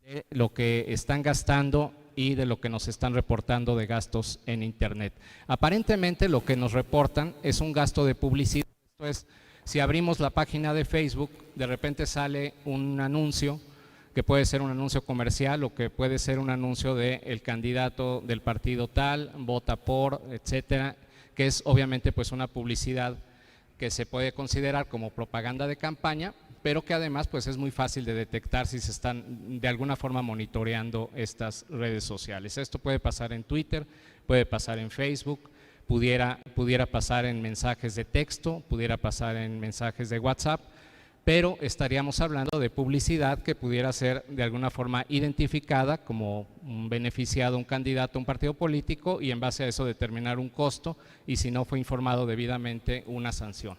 de lo que están gastando y de lo que nos están reportando de gastos en Internet. Aparentemente lo que nos reportan es un gasto de publicidad. Esto es, si abrimos la página de Facebook de repente sale un anuncio que puede ser un anuncio comercial o que puede ser un anuncio del candidato del partido tal, vota por, etcétera, que es obviamente pues una publicidad que se puede considerar como propaganda de campaña, pero que además pues es muy fácil de detectar si se están de alguna forma monitoreando estas redes sociales. Esto puede pasar en Twitter, puede pasar en Facebook, pudiera pasar en mensajes de texto, pudiera pasar en mensajes de WhatsApp, pero estaríamos hablando de publicidad que pudiera ser de alguna forma identificada como un beneficiado, un candidato a un partido político, y en base a eso determinar un costo, y si no fue informado debidamente, una sanción.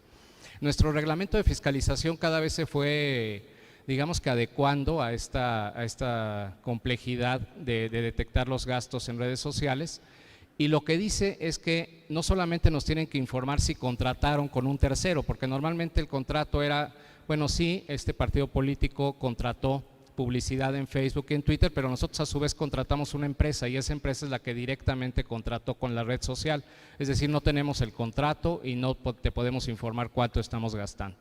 Nuestro reglamento de fiscalización cada vez se fue, digamos que adecuando a esta complejidad de detectar los gastos en redes sociales, y lo que dice es que no solamente nos tienen que informar si contrataron con un tercero, porque normalmente el contrato era, bueno, sí, este partido político contrató publicidad en Facebook y en Twitter, pero nosotros a su vez contratamos una empresa y esa empresa es la que directamente contrató con la red social, es decir, no tenemos el contrato y no te podemos informar cuánto estamos gastando.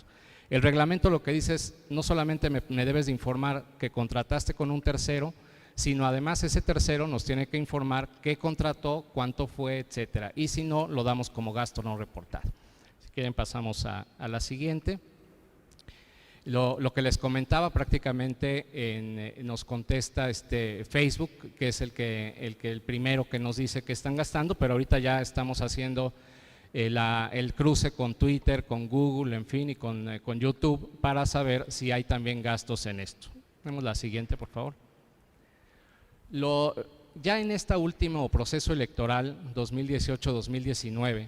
El reglamento lo que dice es, no solamente me debes de informar que contrataste con un tercero, sino además ese tercero nos tiene que informar qué contrató, cuánto fue, etcétera, y si no, lo damos como gasto no reportado. Si quieren pasamos a la siguiente. Lo que les comentaba prácticamente nos contesta Facebook, que es el primero que nos dice que están gastando, pero ahorita ya estamos haciendo el cruce con Twitter, con Google, en fin, y con YouTube para saber si hay también gastos en esto. Vemos la siguiente, por favor. Ya en este último proceso electoral 2018-2019,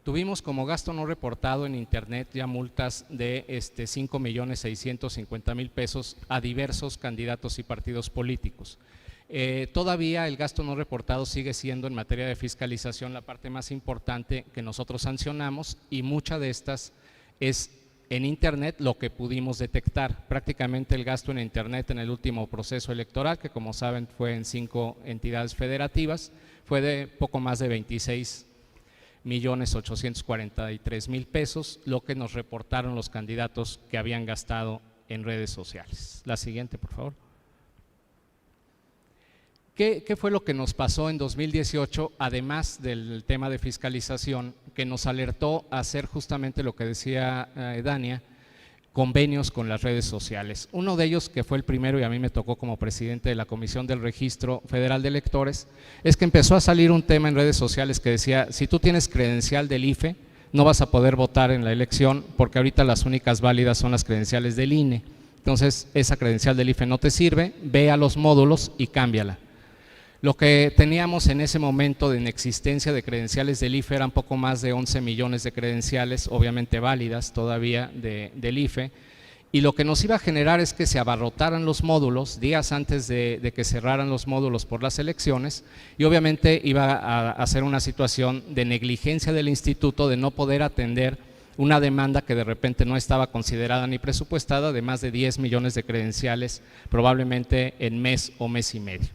tuvimos como gasto no reportado en internet ya multas de 5.650.000 pesos a diversos candidatos y partidos políticos. Todavía el gasto no reportado sigue siendo en materia de fiscalización la parte más importante que nosotros sancionamos, y mucha de estas es en internet lo que pudimos detectar. Prácticamente el gasto en internet en el último proceso electoral, que como saben fue en 5 entidades federativas, fue de poco más de 26.843.000 pesos, lo que nos reportaron los candidatos que habían gastado en redes sociales. La siguiente, por favor. ¿Qué fue lo que nos pasó en 2018, además del tema de fiscalización, que nos alertó a hacer justamente lo que decía Dania, convenios con las redes sociales? Uno de ellos, que fue el primero y a mí me tocó como presidente de la Comisión del Registro Federal de Electores, es que empezó a salir un tema en redes sociales que decía, si tú tienes credencial del IFE, no vas a poder votar en la elección, porque ahorita las únicas válidas son las credenciales del INE. Entonces, esa credencial del IFE no te sirve, ve a los módulos y cámbiala. Lo que teníamos en ese momento de inexistencia de credenciales del IFE eran poco más de 11 millones de credenciales, obviamente válidas todavía del IFE, y lo que nos iba a generar es que se abarrotaran los módulos días antes de que cerraran los módulos por las elecciones, y obviamente iba a ser una situación de negligencia del instituto de no poder atender una demanda que de repente no estaba considerada ni presupuestada de más de 10 millones de credenciales probablemente en mes o mes y medio.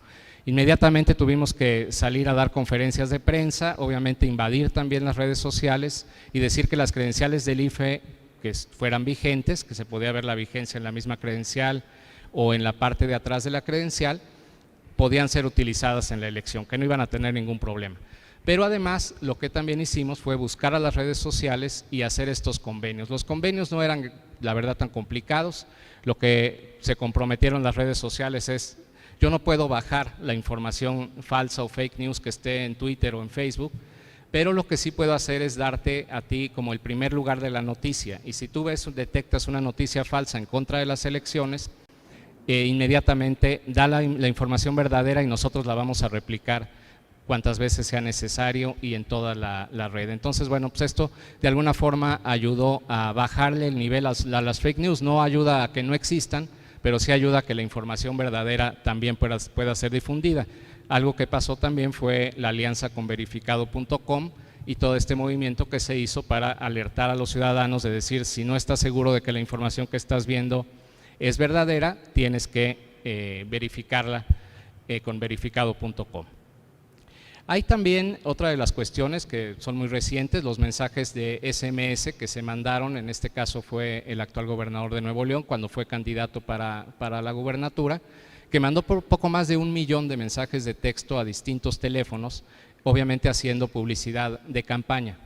Inmediatamente tuvimos que salir a dar conferencias de prensa, obviamente invadir también las redes sociales y decir que las credenciales del IFE que fueran vigentes, que se podía ver la vigencia en la misma credencial o en la parte de atrás de la credencial, podían ser utilizadas en la elección, que no iban a tener ningún problema. Pero además lo que también hicimos fue buscar a las redes sociales y hacer estos convenios. Los convenios no eran, la verdad, tan complicados. Lo que se comprometieron las redes sociales es: yo no puedo bajar la información falsa o fake news que esté en Twitter o en Facebook, pero lo que sí puedo hacer es darte a ti como el primer lugar de la noticia, y si tú detectas una noticia falsa en contra de las elecciones, inmediatamente da la información verdadera y nosotros la vamos a replicar cuantas veces sea necesario y en toda la red. Entonces, bueno, pues esto de alguna forma ayudó a bajarle el nivel a las fake news. No ayuda a que no existan, pero sí ayuda a que la información verdadera también pueda ser difundida. Algo que pasó también fue la alianza con verificado.com y todo este movimiento que se hizo para alertar a los ciudadanos de decir, si no estás seguro de que la información que estás viendo es verdadera, tienes que verificarla con verificado.com. Hay también otra de las cuestiones que son muy recientes, los mensajes de SMS que se mandaron, en este caso fue el actual gobernador de Nuevo León cuando fue candidato para la gubernatura, que mandó por poco más de 1 millón de mensajes de texto a distintos teléfonos, obviamente haciendo publicidad de campaña.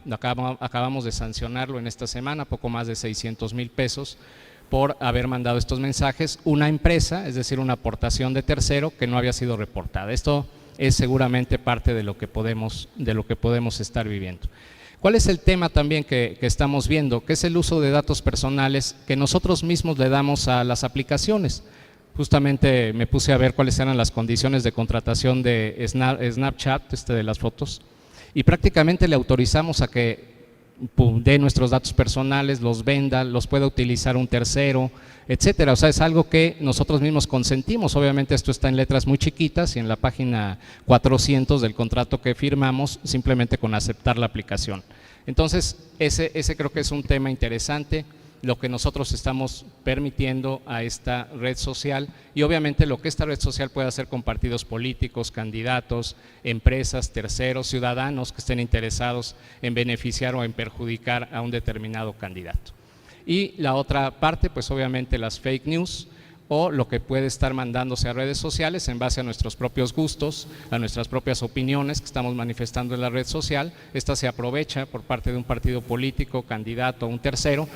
Acabamos de sancionarlo en esta semana, poco más de 600,000 pesos por haber mandado estos mensajes, una empresa, es decir, una aportación de tercero que no había sido reportada. Esto es seguramente parte de lo que podemos estar viviendo. ¿Cuál es el tema también que estamos viendo? Que es el uso de datos personales que nosotros mismos le damos a las aplicaciones. Justamente me puse a ver cuáles eran las condiciones de contratación de Snapchat, de las fotos, y prácticamente le autorizamos a que dé nuestros datos personales, los venda, los pueda utilizar un tercero, etcétera. O sea, es algo que nosotros mismos consentimos. Obviamente esto está en letras muy chiquitas y en la página 400 del contrato que firmamos, simplemente con aceptar la aplicación. Entonces, ese creo que es un tema interesante, lo que nosotros estamos permitiendo a esta red social y obviamente lo que esta red social puede hacer con partidos políticos, candidatos, empresas, terceros, ciudadanos que estén interesados en beneficiar o en perjudicar a un determinado candidato. Y la otra parte, pues obviamente las fake news o lo que puede estar mandándose a redes sociales en base a nuestros propios gustos, a nuestras propias opiniones que estamos manifestando en la red social. Esta se aprovecha por parte de un partido político, candidato o un tercero,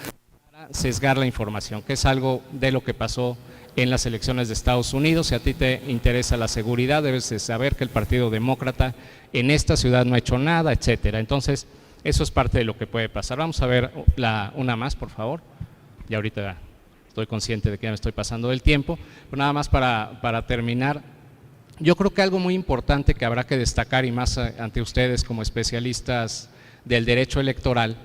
sesgar la información, que es algo de lo que pasó en las elecciones de Estados Unidos. Si a ti te interesa la seguridad, debes de saber que el Partido Demócrata en esta ciudad no ha hecho nada, etcétera. Entonces, eso es parte de lo que puede pasar. Vamos a ver una más, por favor. Y ahorita estoy consciente de que ya me estoy pasando del tiempo, pero nada más para terminar. Yo creo que algo muy importante que habrá que destacar, y más ante ustedes como especialistas del derecho electoral,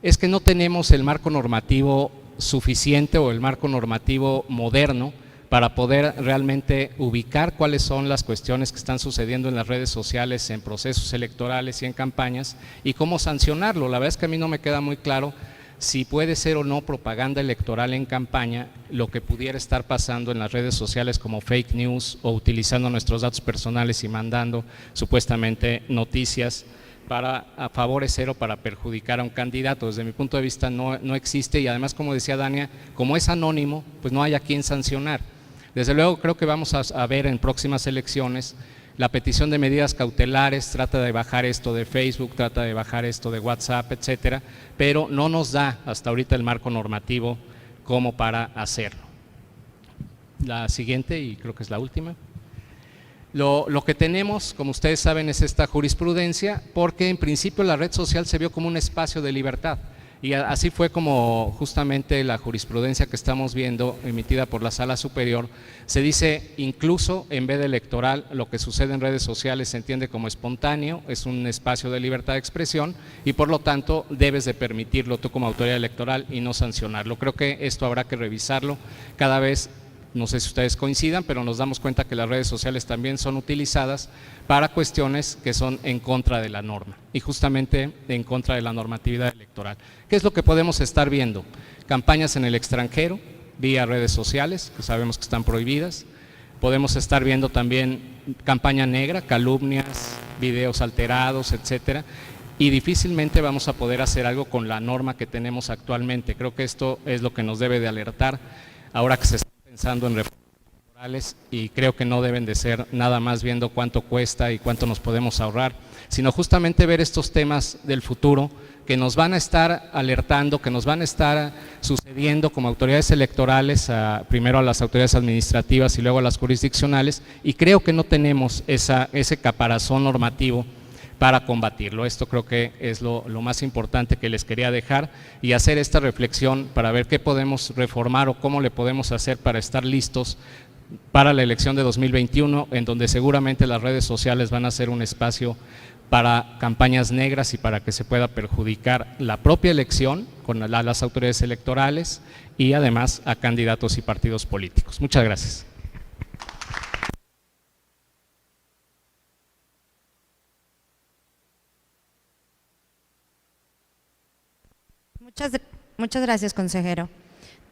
es que no tenemos el marco normativo suficiente o el marco normativo moderno para poder realmente ubicar cuáles son las cuestiones que están sucediendo en las redes sociales, en procesos electorales y en campañas, y cómo sancionarlo. La verdad es que a mí no me queda muy claro si puede ser o no propaganda electoral en campaña lo que pudiera estar pasando en las redes sociales como fake news o utilizando nuestros datos personales y mandando supuestamente noticias para favorecer o para perjudicar a un candidato. Desde mi punto de vista no existe, y además, como decía Dania, como es anónimo, pues no hay a quién sancionar. Desde luego creo que vamos a ver en próximas elecciones la petición de medidas cautelares, trata de bajar esto de Facebook, trata de bajar esto de WhatsApp, etcétera, pero no nos da hasta ahorita el marco normativo como para hacerlo. La siguiente, y creo que es la última. Lo que tenemos, como ustedes saben, es esta jurisprudencia, porque en principio la red social se vio como un espacio de libertad, y así fue como justamente la jurisprudencia que estamos viendo, emitida por la Sala Superior, se dice incluso en vez de electoral, lo que sucede en redes sociales se entiende como espontáneo, es un espacio de libertad de expresión y por lo tanto debes de permitirlo tú como autoridad electoral y no sancionarlo. Creo que esto habrá que revisarlo cada vez. No sé si ustedes coincidan, pero nos damos cuenta que las redes sociales también son utilizadas para cuestiones que son en contra de la norma y justamente en contra de la normatividad electoral. ¿Qué es lo que podemos estar viendo? Campañas en el extranjero, vía redes sociales, que sabemos que están prohibidas. Podemos estar viendo también campaña negra, calumnias, videos alterados, etcétera. Y difícilmente vamos a poder hacer algo con la norma que tenemos actualmente. Creo que esto es lo que nos debe de alertar ahora que se está pensando en reformas electorales, y creo que no deben de ser nada más viendo cuánto cuesta y cuánto nos podemos ahorrar, sino justamente ver estos temas del futuro que nos van a estar alertando, que nos van a estar sucediendo como autoridades electorales, primero a las autoridades administrativas y luego a las jurisdiccionales, y creo que no tenemos ese caparazón normativo para combatirlo. Esto creo que es lo más importante que les quería dejar, y hacer esta reflexión para ver qué podemos reformar o cómo le podemos hacer para estar listos para la elección de 2021, en donde seguramente las redes sociales van a ser un espacio para campañas negras y para que se pueda perjudicar la propia elección con las autoridades electorales y además a candidatos y partidos políticos. Muchas gracias. Muchas gracias, consejero.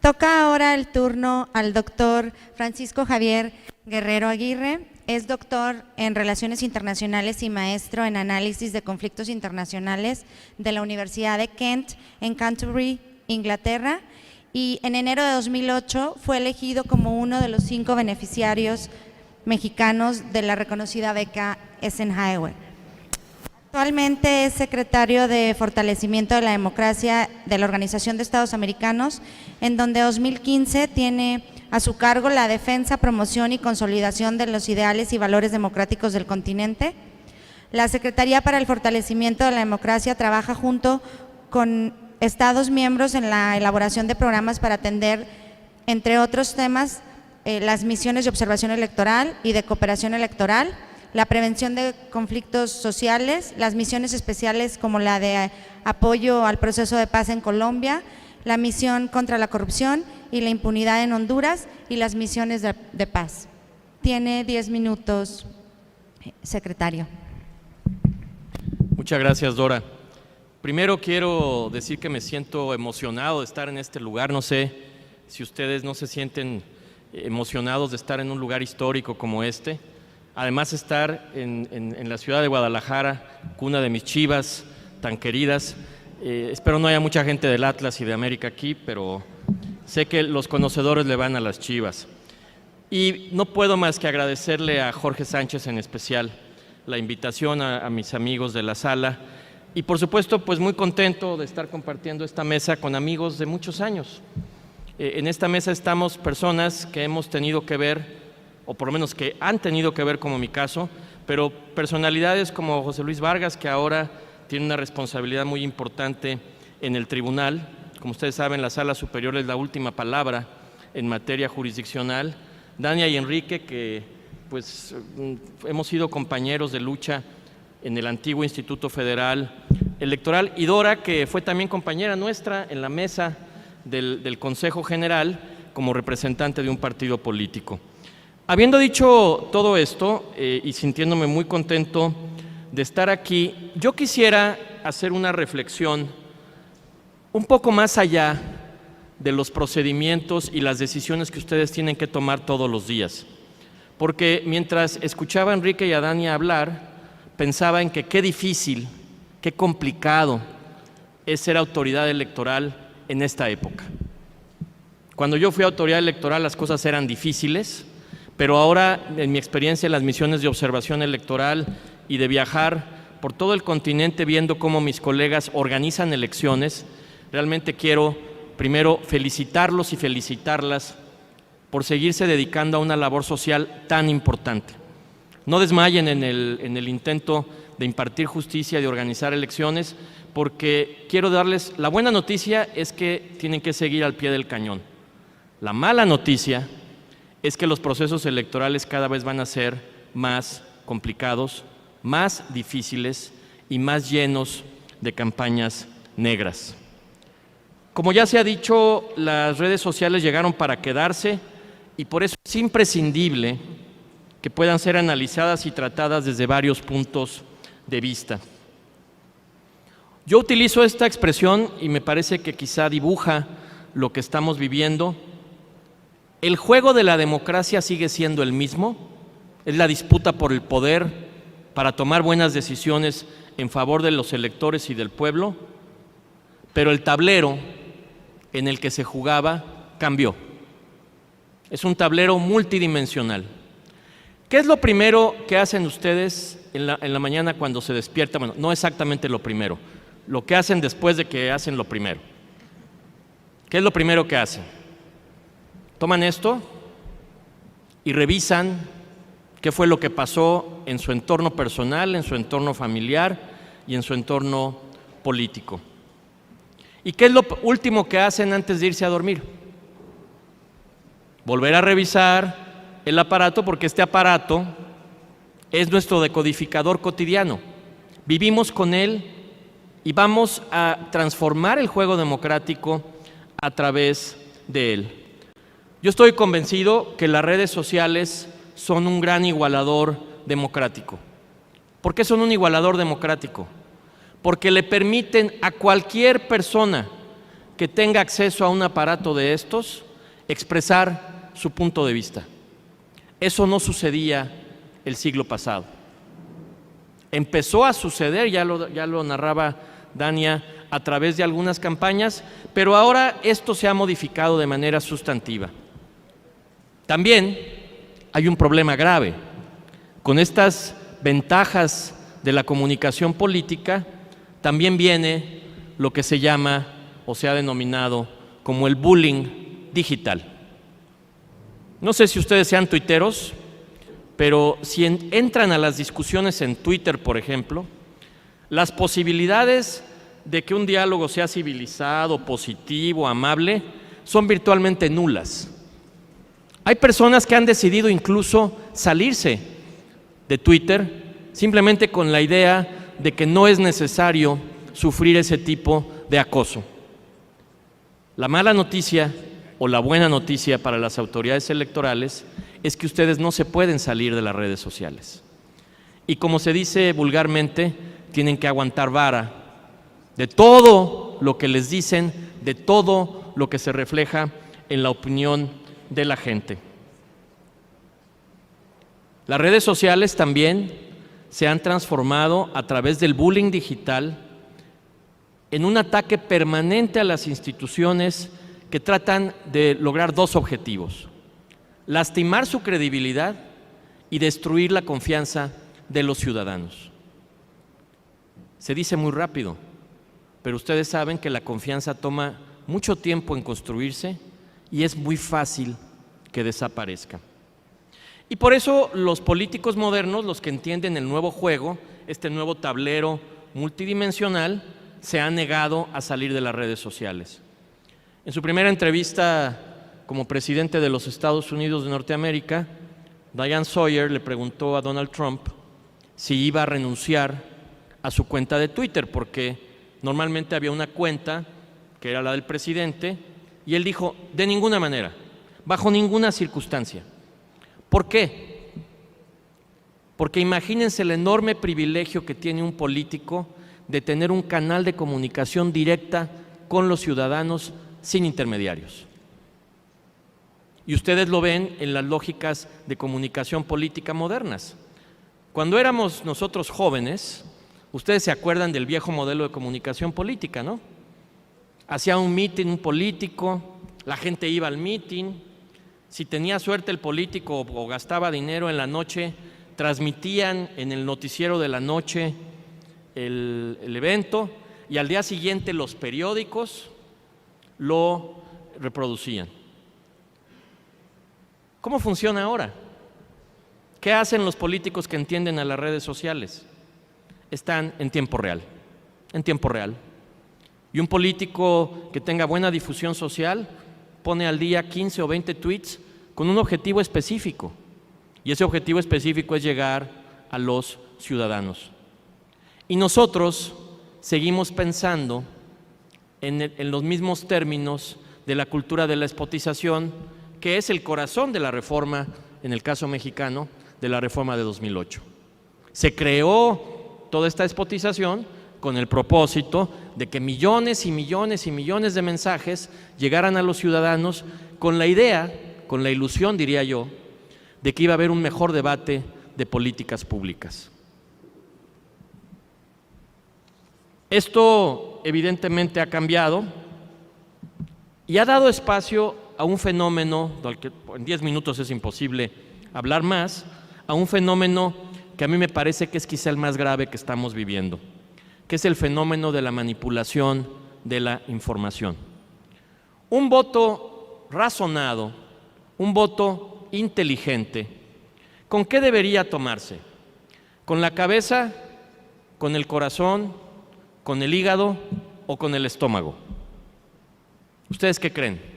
Toca ahora el turno al doctor Francisco Javier Guerrero Aguirre. es doctor en Relaciones Internacionales y maestro en Análisis de Conflictos Internacionales de la Universidad de Kent en Canterbury, Inglaterra, y en enero de 2008 fue elegido como uno de los 5 beneficiarios mexicanos de la reconocida beca Eisenhower. Actualmente es secretario de Fortalecimiento de la Democracia de la Organización de Estados Americanos, en donde 2015 tiene a su cargo la defensa, promoción y consolidación de los ideales y valores democráticos del continente. La Secretaría para el Fortalecimiento de la Democracia trabaja junto con Estados miembros en la elaboración de programas para atender, entre otros temas, las misiones de observación electoral y de cooperación electoral, la prevención de conflictos sociales, las misiones especiales como la de apoyo al proceso de paz en Colombia, la misión contra la corrupción y la impunidad en Honduras y las misiones de paz. Tiene 10 minutos, secretario. Muchas gracias, Dora. Primero quiero decir que me siento emocionado de estar en este lugar. No sé si ustedes no se sienten emocionados de estar en un lugar histórico como este. Además, estar en la ciudad de Guadalajara, cuna de mis Chivas tan queridas. Espero no haya mucha gente del Atlas y de América aquí, pero sé que los conocedores le van a las Chivas. Y no puedo más que agradecerle a Jorge Sánchez en especial la invitación, a mis amigos de la sala, y por supuesto pues muy contento de estar compartiendo esta mesa con amigos de muchos años. En esta mesa estamos personas que hemos tenido que ver, o por lo menos que han tenido que ver, como mi caso, pero personalidades como José Luis Vargas, que ahora tiene una responsabilidad muy importante en el tribunal. Como ustedes saben, la Sala Superior es la última palabra en materia jurisdiccional. Dania y Enrique, que pues hemos sido compañeros de lucha en el antiguo Instituto Federal Electoral, y Dora, que fue también compañera nuestra en la mesa del Consejo General como representante de un partido político. Habiendo dicho todo esto y sintiéndome muy contento de estar aquí, yo quisiera hacer una reflexión un poco más allá de los procedimientos y las decisiones que ustedes tienen que tomar todos los días. Porque mientras escuchaba a Enrique y a Dania hablar, pensaba en que qué difícil, qué complicado es ser autoridad electoral en esta época. Cuando yo fui autoridad electoral las cosas eran difíciles, pero ahora en mi experiencia en las misiones de observación electoral y de viajar por todo el continente viendo cómo mis colegas organizan elecciones, realmente quiero primero felicitarlos y felicitarlas por seguirse dedicando a una labor social tan importante. No desmayen en el intento de impartir justicia y de organizar elecciones, porque quiero darles, la buena noticia es que tienen que seguir al pie del cañón. La mala noticia es que los procesos electorales cada vez van a ser más complicados, más difíciles y más llenos de campañas negras. Como ya se ha dicho, las redes sociales llegaron para quedarse y por eso es imprescindible que puedan ser analizadas y tratadas desde varios puntos de vista. Yo utilizo esta expresión y me parece que quizá dibuja lo que estamos viviendo. El juego de la democracia sigue siendo el mismo, es la disputa por el poder para tomar buenas decisiones en favor de los electores y del pueblo, pero el tablero en el que se jugaba cambió. Es un tablero multidimensional. ¿Qué es lo primero que hacen ustedes en la mañana cuando se despiertan? Bueno, no exactamente lo primero, lo que hacen después de que hacen lo primero. ¿Qué es lo primero que hacen? Toman esto y revisan qué fue lo que pasó en su entorno personal, en su entorno familiar y en su entorno político. ¿Y qué es lo último que hacen antes de irse a dormir? Volver a revisar el aparato, porque este aparato es nuestro decodificador cotidiano. Vivimos con él y vamos a transformar el juego democrático a través de él. Yo estoy convencido que las redes sociales son un gran igualador democrático. ¿Por qué son un igualador democrático? Porque le permiten a cualquier persona que tenga acceso a un aparato de estos expresar su punto de vista. Eso no sucedía el siglo pasado. Empezó a suceder, ya lo narraba Dania, a través de algunas campañas, pero ahora esto se ha modificado de manera sustantiva. También hay un problema grave. Con estas ventajas de la comunicación política, también viene lo que se llama o se ha denominado como el bullying digital. No sé si ustedes sean tuiteros, pero si entran a las discusiones en Twitter, por ejemplo, las posibilidades de que un diálogo sea civilizado, positivo, amable, son virtualmente nulas. Hay personas que han decidido incluso salirse de Twitter simplemente con la idea de que no es necesario sufrir ese tipo de acoso. La mala noticia o la buena noticia para las autoridades electorales es que ustedes no se pueden salir de las redes sociales. Y como se dice vulgarmente, tienen que aguantar vara de todo lo que les dicen, de todo lo que se refleja en la opinión de la gente. Las redes sociales también se han transformado a través del bullying digital en un ataque permanente a las instituciones que tratan de lograr dos objetivos: lastimar su credibilidad y destruir la confianza de los ciudadanos. Se dice muy rápido, pero ustedes saben que la confianza toma mucho tiempo en construirse y es muy fácil que desaparezca. Y por eso los políticos modernos, los que entienden el nuevo juego, este nuevo tablero multidimensional, se han negado a salir de las redes sociales. En su primera entrevista como presidente de los Estados Unidos de Norteamérica, Diane Sawyer le preguntó a Donald Trump si iba a renunciar a su cuenta de Twitter, porque normalmente había una cuenta que era la del presidente, y él dijo: de ninguna manera, bajo ninguna circunstancia. ¿Por qué? Porque imagínense el enorme privilegio que tiene un político de tener un canal de comunicación directa con los ciudadanos sin intermediarios. Y ustedes lo ven en las lógicas de comunicación política modernas. Cuando éramos nosotros jóvenes, ustedes se acuerdan del viejo modelo de comunicación política, ¿no? Hacía un mitin un político, la gente iba al mitin, si tenía suerte el político o gastaba dinero en la noche, transmitían en el noticiero de la noche el evento, y al día siguiente los periódicos lo reproducían. ¿Cómo funciona ahora? ¿Qué hacen los políticos que entienden a las redes sociales? Están en tiempo real, en tiempo real. Y un político que tenga buena difusión social pone al día 15 o 20 tweets con un objetivo específico. Y ese objetivo específico es llegar a los ciudadanos. Y nosotros seguimos pensando en los mismos términos de la cultura de la espotización, que es el corazón de la reforma, en el caso mexicano, de la reforma de 2008. Se creó toda esta espotización con el propósito de que millones y millones y millones de mensajes llegaran a los ciudadanos con la idea, con la ilusión, diría yo, de que iba a haber un mejor debate de políticas públicas. Esto evidentemente ha cambiado y ha dado espacio a un fenómeno, del que en 10 minutos es imposible hablar más, a un fenómeno que a mí me parece que es quizá el más grave que estamos viviendo, que es el fenómeno de la manipulación de la información. Un voto razonado, un voto inteligente, ¿con qué debería tomarse? ¿Con la cabeza, con el corazón, con el hígado o con el estómago? ¿Ustedes qué creen?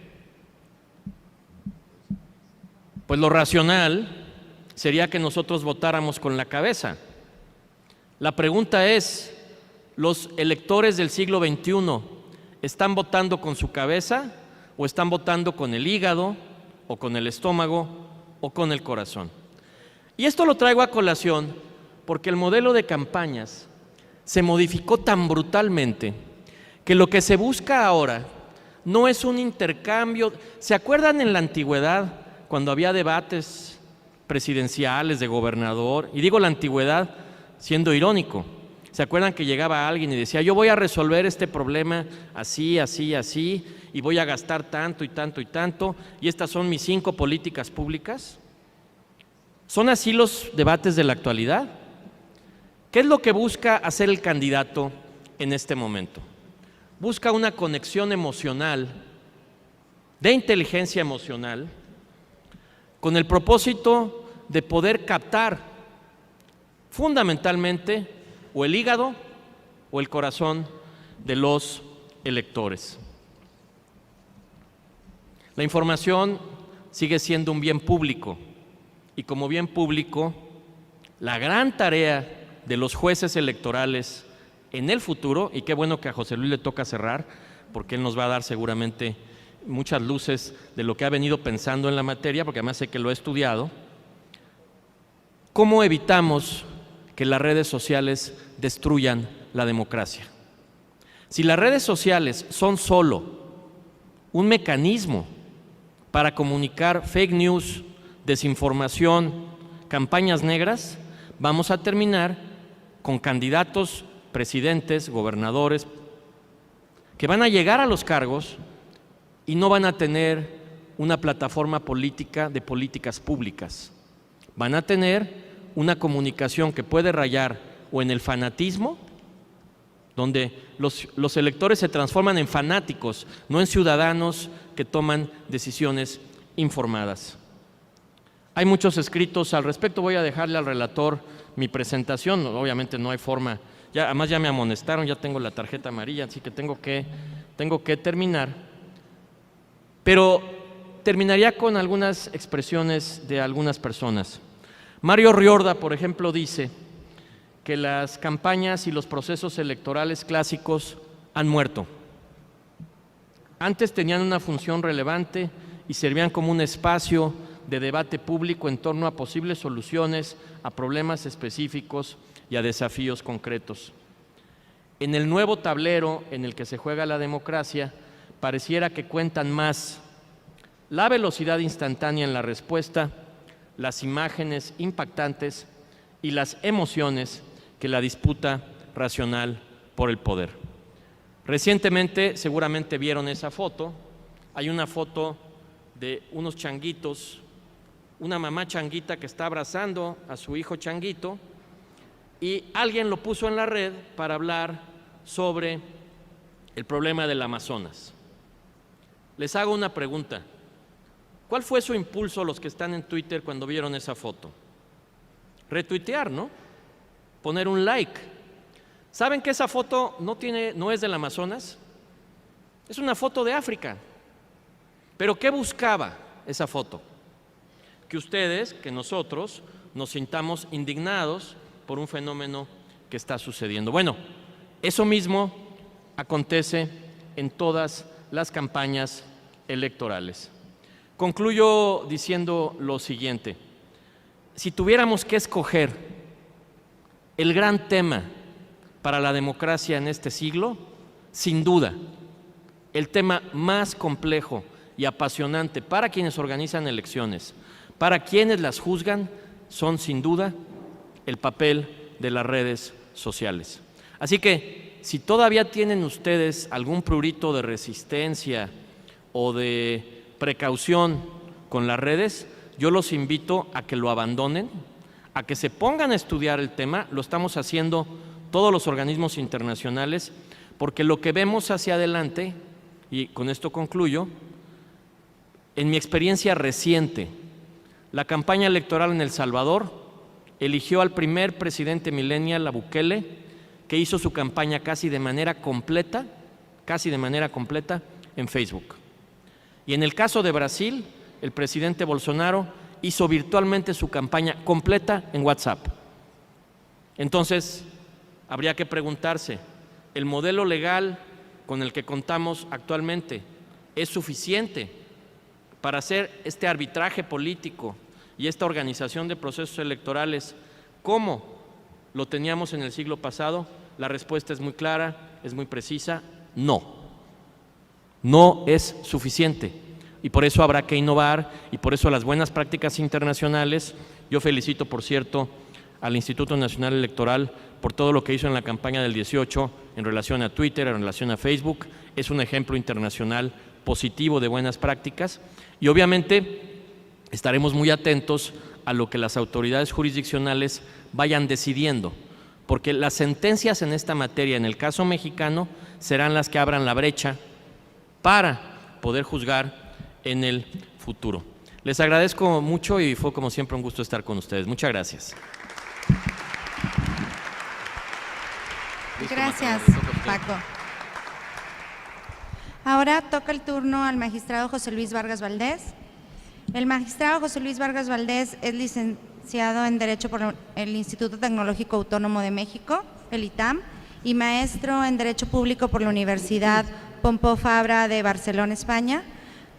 Pues lo racional sería que nosotros votáramos con la cabeza. La pregunta es, ¿los electores del siglo XXI están votando con su cabeza o están votando con el hígado o con el estómago o con el corazón? Y esto lo traigo a colación porque el modelo de campañas se modificó tan brutalmente que lo que se busca ahora no es un intercambio. ¿Se acuerdan en la antigüedad cuando había debates presidenciales, de gobernador, y digo la antigüedad siendo irónico. ¿Se acuerdan que llegaba alguien y decía, yo voy a resolver este problema así, así, así, y voy a gastar tanto y tanto y tanto, y estas son mis 5 políticas públicas? ¿Son así los debates de la actualidad? ¿Qué es lo que busca hacer el candidato en este momento? Busca una conexión emocional, de inteligencia emocional, con el propósito de poder captar fundamentalmente o el hígado o el corazón de los electores. La información sigue siendo un bien público y como bien público, la gran tarea de los jueces electorales en el futuro, y qué bueno que a José Luis le toca cerrar, porque él nos va a dar seguramente muchas luces de lo que ha venido pensando en la materia, porque además sé que lo ha estudiado. ¿Cómo evitamos que las redes sociales destruyan la democracia? Si las redes sociales son solo un mecanismo para comunicar fake news, desinformación, campañas negras, vamos a terminar con candidatos, presidentes, gobernadores, que van a llegar a los cargos y no van a tener una plataforma política de políticas públicas. Van a tener una comunicación que puede rayar o en el fanatismo, donde los electores se transforman en fanáticos, no en ciudadanos que toman decisiones informadas. Hay muchos escritos al respecto, voy a dejarle al relator mi presentación, obviamente no hay forma, además ya me amonestaron, ya tengo la tarjeta amarilla, así que tengo que terminar, pero terminaría con algunas expresiones de algunas personas. Mario Riorda, por ejemplo, dice que las campañas y los procesos electorales clásicos han muerto. Antes tenían una función relevante y servían como un espacio de debate público en torno a posibles soluciones a problemas específicos y a desafíos concretos. En el nuevo tablero en el que se juega la democracia, pareciera que cuentan más la velocidad instantánea en la respuesta, las imágenes impactantes y las emociones que la disputa racional por el poder. Recientemente, seguramente vieron esa foto, hay una foto de unos changuitos, una mamá changuita que está abrazando a su hijo changuito y alguien lo puso en la red para hablar sobre el problema del Amazonas. Les hago una pregunta. ¿Cuál fue su impulso los que están en Twitter cuando vieron esa foto? Retuitear, ¿no? Poner un like. ¿Saben que esa foto no es del Amazonas? Es una foto de África. ¿Pero qué buscaba esa foto? Que ustedes, que nosotros, nos sintamos indignados por un fenómeno que está sucediendo. Bueno, eso mismo acontece en todas las campañas electorales. Concluyo diciendo lo siguiente. Si tuviéramos que escoger el gran tema para la democracia en este siglo, sin duda, el tema más complejo y apasionante para quienes organizan elecciones, para quienes las juzgan, son sin duda el papel de las redes sociales. Así que, si todavía tienen ustedes algún prurito de resistencia o de precaución con las redes, yo los invito a que lo abandonen, a que se pongan a estudiar el tema. Lo estamos haciendo todos los organismos internacionales, porque lo que vemos hacia adelante, y con esto concluyo, en mi experiencia reciente, la campaña electoral en El Salvador eligió al primer presidente millennial, a Bukele, que hizo su campaña casi de manera completa en Facebook. Y en el caso de Brasil, el presidente Bolsonaro hizo virtualmente su campaña completa en WhatsApp. Entonces, habría que preguntarse, ¿el modelo legal con el que contamos actualmente es suficiente para hacer este arbitraje político y esta organización de procesos electorales como lo teníamos en el siglo pasado? La respuesta es muy clara, es muy precisa: no. No es suficiente, y por eso habrá que innovar, y por eso las buenas prácticas internacionales Yo felicito, por cierto, al Instituto Nacional Electoral por todo lo que hizo en la campaña del 18 en relación a Twitter, en relación a Facebook. Es un ejemplo internacional positivo de buenas prácticas y obviamente estaremos muy atentos a lo que las autoridades jurisdiccionales vayan decidiendo, porque las sentencias en esta materia, en el caso mexicano, serán las que abran la brecha para poder juzgar en el futuro. Les agradezco mucho y fue como siempre un gusto estar con ustedes. Muchas gracias. Gracias, Paco. Ahora toca el turno al magistrado José Luis Vargas Valdés. El magistrado José Luis Vargas Valdés es licenciado en Derecho por el Instituto Tecnológico Autónomo de México, el ITAM, y maestro en Derecho Público por la Universidad Pompeu Fabra de Barcelona, España.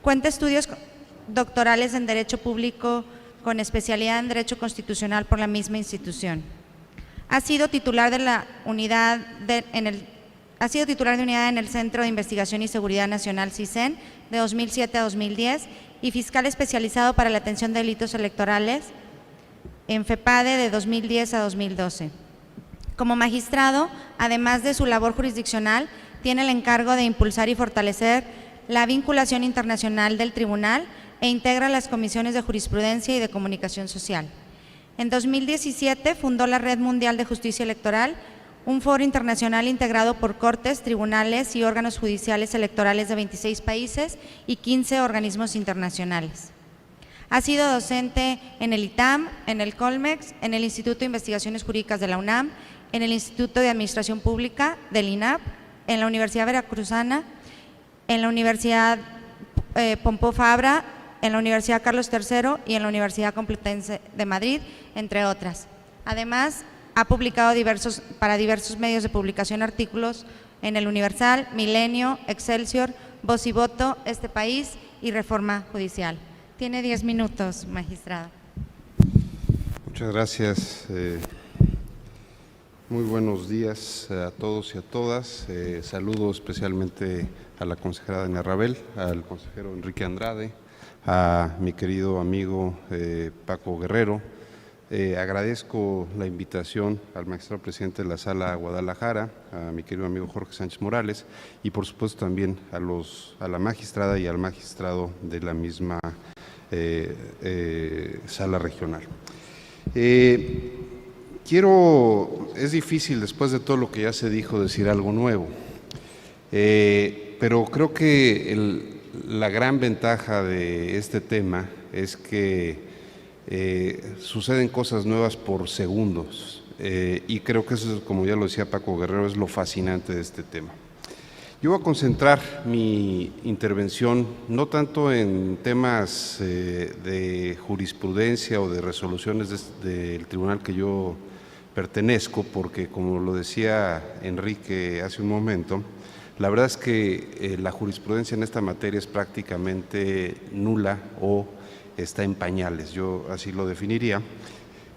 Cuenta estudios doctorales en Derecho Público con especialidad en Derecho Constitucional por la misma institución. Ha sido titular de la unidad en el Centro de Investigación y Seguridad Nacional CISEN de 2007 a 2010 y fiscal especializado para la atención de delitos electorales en FEPADE de 2010 a 2012. Como magistrado, además de su labor jurisdiccional, tiene el encargo de impulsar y fortalecer la vinculación internacional del tribunal e integra las comisiones de jurisprudencia y de comunicación social. En 2017 fundó la Red Mundial de Justicia Electoral, un foro internacional integrado por cortes, tribunales y órganos judiciales electorales de 26 países y 15 organismos internacionales. Ha sido docente en el ITAM, en el Colmex, en el Instituto de Investigaciones Jurídicas de la UNAM, en el Instituto de Administración Pública del INAP, en la Universidad Veracruzana, en la Universidad Pompeu Fabra, en la Universidad Carlos III y en la Universidad Complutense de Madrid, entre otras. Además, ha publicado para diversos medios de publicación artículos en El Universal, Milenio, Excelsior, Voz y Voto, Este País y Reforma Judicial. Tiene 10 minutos, magistrado. Muchas gracias. Muy buenos días a todos y a todas. Saludo especialmente a la consejera Dania Rabel, al consejero Enrique Andrade, a mi querido amigo Paco Guerrero. Agradezco la invitación al magistrado presidente de la Sala Guadalajara, a mi querido amigo Jorge Sánchez Morales y por supuesto también a la magistrada y al magistrado de la misma Sala Regional. Es difícil después de todo lo que ya se dijo decir algo nuevo, pero creo que la gran ventaja de este tema es que suceden cosas nuevas por segundos y creo que eso, como ya lo decía Paco Guerrero, es lo fascinante de este tema. Yo voy a concentrar mi intervención no tanto en temas de jurisprudencia o de resoluciones del tribunal que yo pertenezco, porque como lo decía Enrique hace un momento, la verdad es que la jurisprudencia en esta materia es prácticamente nula o está en pañales, yo así lo definiría,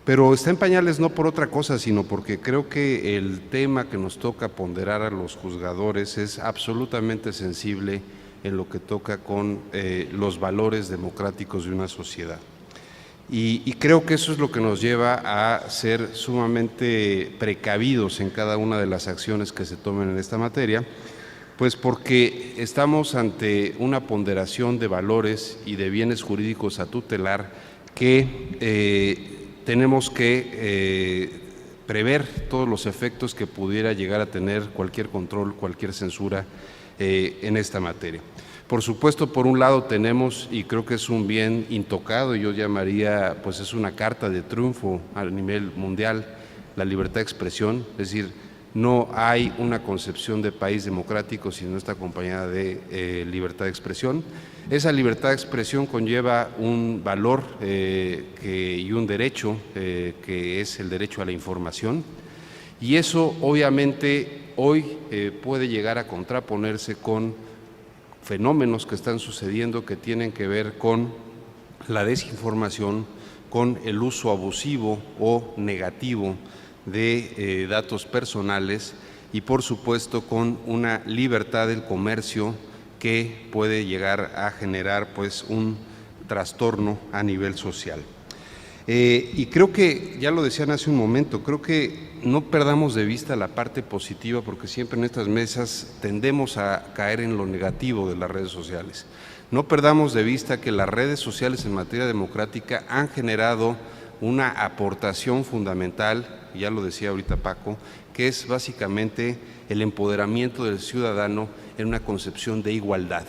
pero está en pañales no por otra cosa, sino porque creo que el tema que nos toca ponderar a los juzgadores es absolutamente sensible en lo que toca con los valores democráticos de una sociedad. Y creo que eso es lo que nos lleva a ser sumamente precavidos en cada una de las acciones que se tomen en esta materia, pues porque estamos ante una ponderación de valores y de bienes jurídicos a tutelar que tenemos que prever todos los efectos que pudiera llegar a tener cualquier control, cualquier censura en esta materia. Por supuesto, por un lado tenemos, y creo que es un bien intocado, yo llamaría, pues es una carta de triunfo a nivel mundial, la libertad de expresión, es decir, no hay una concepción de país democrático si no está acompañada de libertad de expresión. Esa libertad de expresión conlleva un valor y un derecho que es el derecho a la información, y eso obviamente hoy puede llegar a contraponerse con fenómenos que están sucediendo que tienen que ver con la desinformación, con el uso abusivo o negativo de datos personales y por supuesto con una libertad del comercio que puede llegar a generar pues un trastorno a nivel social. Y creo que, ya lo decían hace un momento, creo que no perdamos de vista la parte positiva, porque siempre en estas mesas tendemos a caer en lo negativo de las redes sociales. No perdamos de vista que las redes sociales en materia democrática han generado una aportación fundamental, ya lo decía ahorita Paco, que es básicamente el empoderamiento del ciudadano en una concepción de igualdad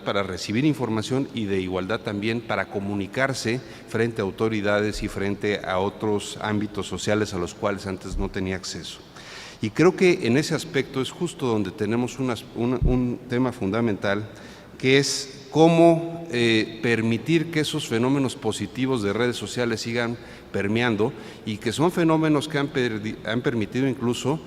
para recibir información y de igualdad también para comunicarse frente a autoridades y frente a otros ámbitos sociales a los cuales antes no tenía acceso. Y creo que en ese aspecto es justo donde tenemos un tema fundamental, que es cómo permitir que esos fenómenos positivos de redes sociales sigan permeando, y que son fenómenos que han permitido incluso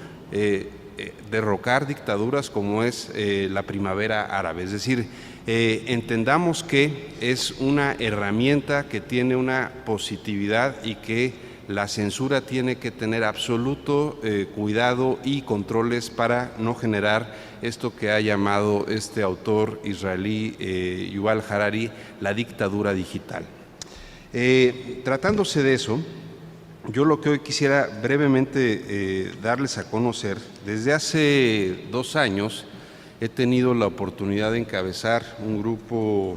derrocar dictaduras como es la primavera árabe. Es decir, entendamos que es una herramienta que tiene una positividad y que la censura tiene que tener absoluto cuidado y controles para no generar esto que ha llamado este autor israelí Yuval Harari la dictadura digital. Tratándose de eso, yo lo que hoy quisiera brevemente darles a conocer, desde hace 2 años he tenido la oportunidad de encabezar un grupo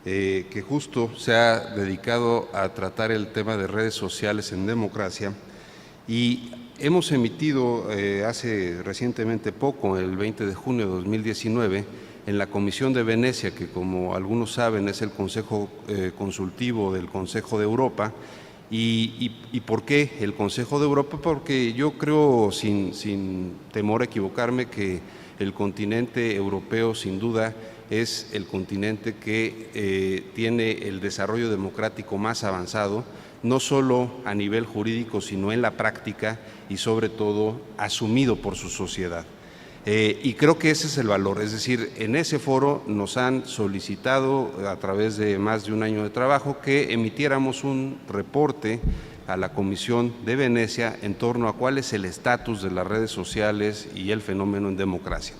que justo se ha dedicado a tratar el tema de redes sociales en democracia, y hemos emitido hace recientemente poco, el 20 de junio de 2019, en la Comisión de Venecia, que como algunos saben es el Consejo Consultivo del Consejo de Europa. ¿Y por qué el Consejo de Europa? Porque yo creo, sin temor a equivocarme, que el continente europeo sin duda es el continente que tiene el desarrollo democrático más avanzado, no solo a nivel jurídico, sino en la práctica y sobre todo asumido por su sociedad. Y creo que ese es el valor, es decir, en ese foro nos han solicitado a través de más de un año de trabajo que emitiéramos un reporte a la Comisión de Venecia en torno a cuál es el estatus de las redes sociales y el fenómeno en democracia.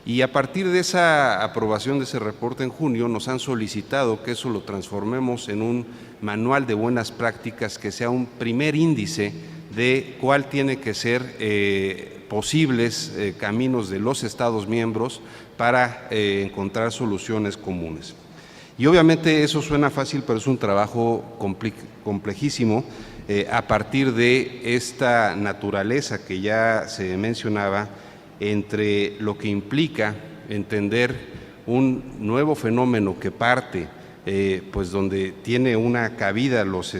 Y a partir de esa aprobación de ese reporte en junio nos han solicitado que eso lo transformemos en un manual de buenas prácticas que sea un primer índice de cuál tiene que ser posibles caminos de los Estados miembros para encontrar soluciones comunes. Y obviamente eso suena fácil, pero es un trabajo complejísimo a partir de esta naturaleza que ya se mencionaba, entre lo que implica entender un nuevo fenómeno que parte pues donde tiene una cabida los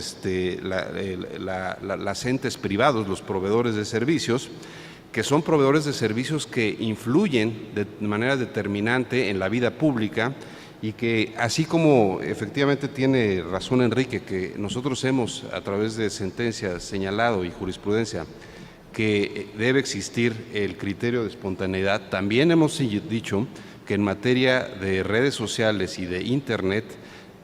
entes privados, los proveedores de servicios, que son proveedores de servicios que influyen de manera determinante en la vida pública, y que, así como efectivamente tiene razón Enrique, que nosotros hemos a través de sentencias señalado y jurisprudencia que debe existir el criterio de espontaneidad, también hemos dicho que en materia de redes sociales y de Internet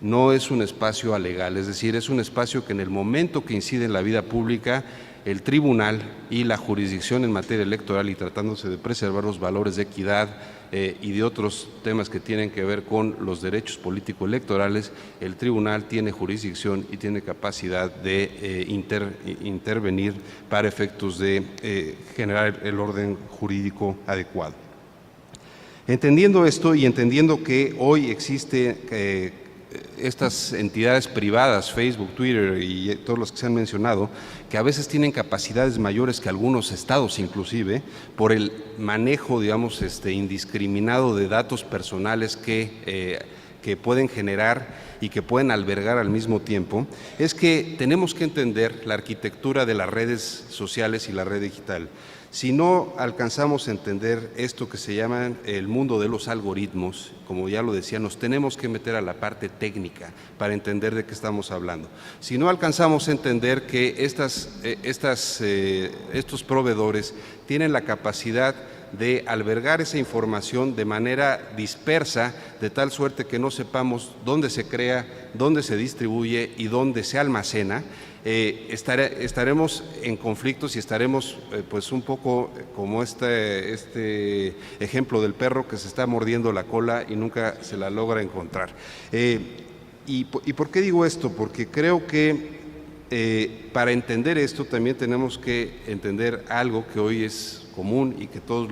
no es un espacio alegal, es decir, es un espacio que en el momento que incide en la vida pública, el tribunal y la jurisdicción en materia electoral, y tratándose de preservar los valores de equidad y de otros temas que tienen que ver con los derechos político-electorales, el tribunal tiene jurisdicción y tiene capacidad de intervenir para efectos de generar el orden jurídico adecuado. Entendiendo esto y entendiendo que hoy existe estas entidades privadas, Facebook, Twitter y todos los que se han mencionado, que a veces tienen capacidades mayores que algunos estados inclusive, por el manejo, digamos, indiscriminado de datos personales que pueden generar y que pueden albergar al mismo tiempo, es que tenemos que entender la arquitectura de las redes sociales y la red digital. Si no alcanzamos a entender esto que se llama el mundo de los algoritmos, como ya lo decía, nos tenemos que meter a la parte técnica para entender de qué estamos hablando. Si no alcanzamos a entender que estos proveedores tienen la capacidad de albergar esa información de manera dispersa, de tal suerte que no sepamos dónde se crea, dónde se distribuye y dónde se almacena, estaremos en conflictos y estaremos pues un poco como este ejemplo del perro que se está mordiendo la cola y nunca se la logra encontrar. ¿Y por qué digo esto? Porque creo que para entender esto también tenemos que entender algo que hoy es común y que todos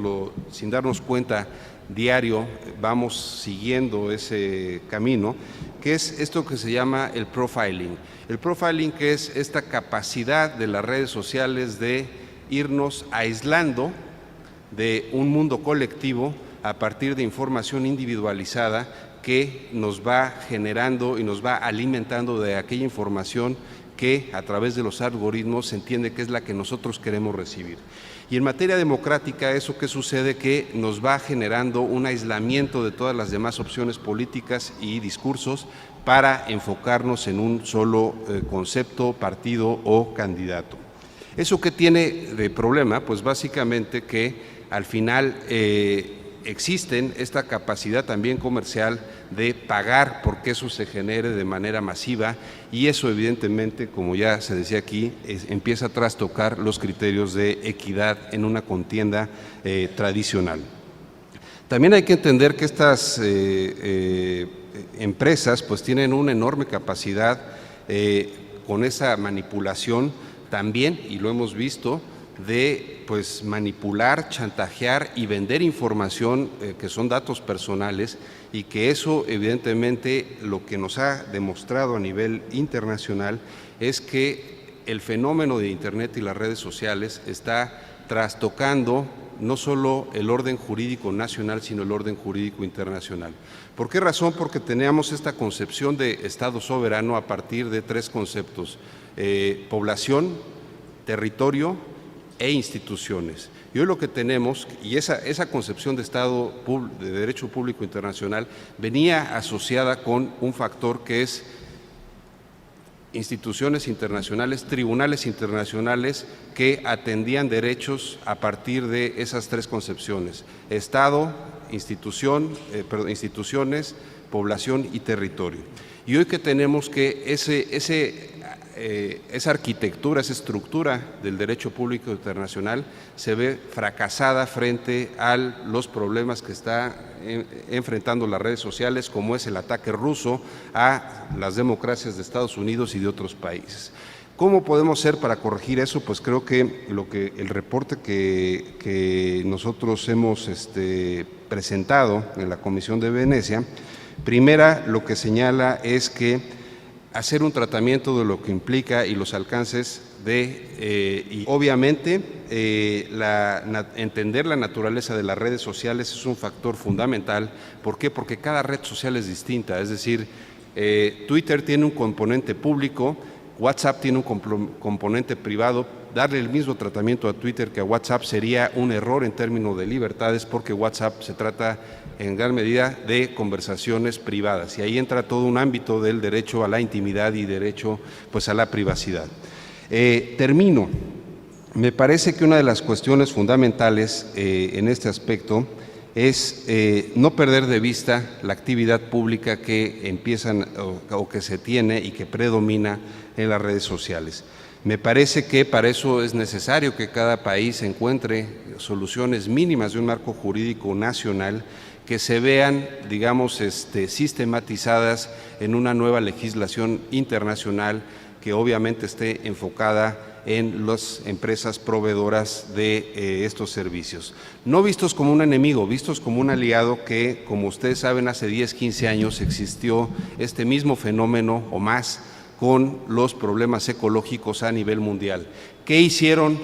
sin darnos cuenta diario vamos siguiendo ese camino, que es esto que se llama el profiling. El profiling, que es esta capacidad de las redes sociales de irnos aislando de un mundo colectivo a partir de información individualizada que nos va generando y nos va alimentando de aquella información que a través de los algoritmos se entiende que es la que nosotros queremos recibir. Y en materia democrática, ¿eso qué sucede? Que nos va generando un aislamiento de todas las demás opciones políticas y discursos para enfocarnos en un solo concepto, partido o candidato. ¿Eso qué tiene de problema? Pues básicamente que al final existen esta capacidad también comercial de pagar porque eso se genere de manera masiva, y eso evidentemente, como ya se decía aquí, empieza a trastocar los criterios de equidad en una contienda tradicional. También hay que entender que estas empresas pues tienen una enorme capacidad con esa manipulación también, y lo hemos visto, de pues manipular, chantajear y vender información que son datos personales, y que eso evidentemente lo que nos ha demostrado a nivel internacional es que el fenómeno de Internet y las redes sociales está trastocando no solo el orden jurídico nacional, sino el orden jurídico internacional. ¿Por qué razón? Porque teníamos esta concepción de Estado soberano a partir de tres conceptos: población, territorio e instituciones. Y hoy lo que tenemos, y esa concepción de Estado de Derecho Público Internacional venía asociada con un factor que es instituciones internacionales, tribunales internacionales que atendían derechos a partir de esas tres concepciones: Estado, instituciones, población y territorio. Y hoy que tenemos que esa arquitectura, esa estructura del derecho público internacional se ve fracasada frente a los problemas que está enfrentando las redes sociales, como es el ataque ruso a las democracias de Estados Unidos y de otros países. ¿Cómo podemos hacer para corregir eso? Pues creo que el reporte que nosotros hemos presentado en la Comisión de Venecia, primera, lo que señala es que hacer un tratamiento de lo que implica y los alcances y obviamente entender la naturaleza de las redes sociales es un factor fundamental. ¿Por qué? Porque cada red social es distinta, es decir, Twitter tiene un componente público, WhatsApp tiene un componente privado. Darle el mismo tratamiento a Twitter que a WhatsApp sería un error en términos de libertades, porque WhatsApp se trata en gran medida de conversaciones privadas, y ahí entra todo un ámbito del derecho a la intimidad y derecho pues a la privacidad. Termino. Me parece que una de las cuestiones fundamentales en este aspecto es no perder de vista la actividad pública que empiezan o que se tiene y que predomina en las redes sociales. Me parece que para eso es necesario que cada país encuentre soluciones mínimas de un marco jurídico nacional que se vean, digamos, sistematizadas en una nueva legislación internacional que obviamente esté enfocada en las empresas proveedoras de estos servicios. No vistos como un enemigo, vistos como un aliado que, como ustedes saben, hace 10, 15 años existió este mismo fenómeno o más con los problemas ecológicos a nivel mundial. ¿Qué hicieron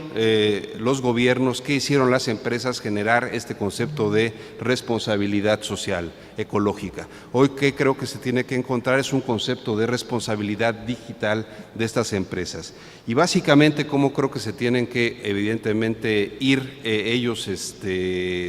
los gobiernos, qué hicieron las empresas? Generar este concepto de responsabilidad social, ecológica. Hoy que creo que se tiene que encontrar es un concepto de responsabilidad digital de estas empresas. Y básicamente cómo creo que se tienen que evidentemente ir ellos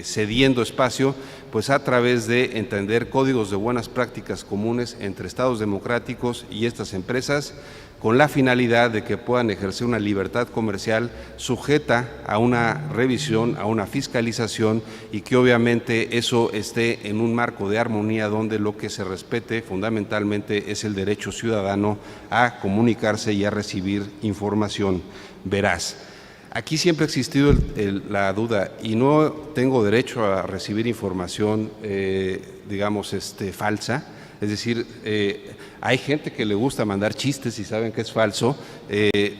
cediendo espacio, pues a través de entender códigos de buenas prácticas comunes entre estados democráticos y estas empresas, con la finalidad de que puedan ejercer una libertad comercial sujeta a una revisión, a una fiscalización, y que obviamente eso esté en un marco de armonía donde lo que se respete fundamentalmente es el derecho ciudadano a comunicarse y a recibir información veraz. Aquí siempre ha existido la duda, y no tengo derecho a recibir información, digamos, falsa. Es decir, hay gente que le gusta mandar chistes y saben que es falso.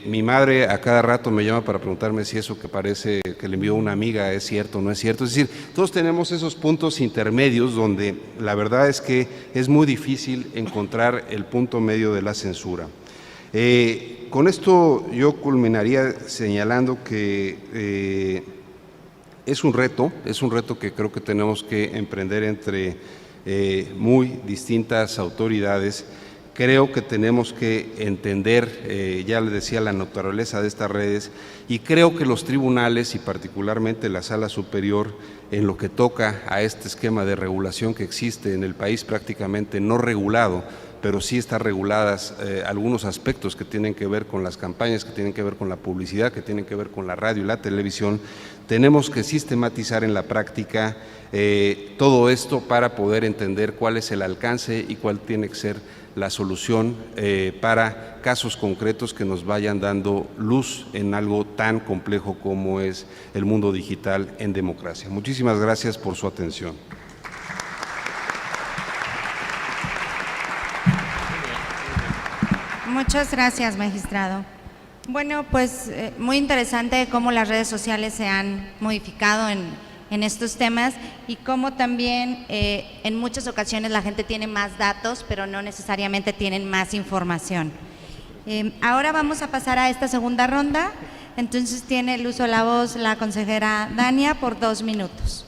Mi madre a cada rato me llama para preguntarme si eso que parece que le envió una amiga es cierto o no es cierto. Es decir, todos tenemos esos puntos intermedios donde la verdad es que es muy difícil encontrar el punto medio de la censura. Con esto yo culminaría señalando que es un reto que creo que tenemos que emprender entre muy distintas autoridades. Creo que tenemos que entender, ya les decía, la naturaleza de estas redes, y creo que los tribunales y particularmente la Sala Superior, en lo que toca a este esquema de regulación que existe en el país prácticamente no regulado, pero sí están reguladas algunos aspectos que tienen que ver con las campañas, que tienen que ver con la publicidad, que tienen que ver con la radio y la televisión. Tenemos que sistematizar en la práctica todo esto para poder entender cuál es el alcance y cuál tiene que ser la solución para casos concretos que nos vayan dando luz en algo tan complejo como es el mundo digital en democracia. Muchísimas gracias por su atención. Muchas gracias, magistrado. Bueno, pues muy interesante cómo las redes sociales se han modificado en estos temas y cómo también en muchas ocasiones la gente tiene más datos, pero no necesariamente tienen más información. Ahora vamos a pasar a esta segunda ronda. Entonces tiene el uso de la voz la consejera Dania por 2 minutos.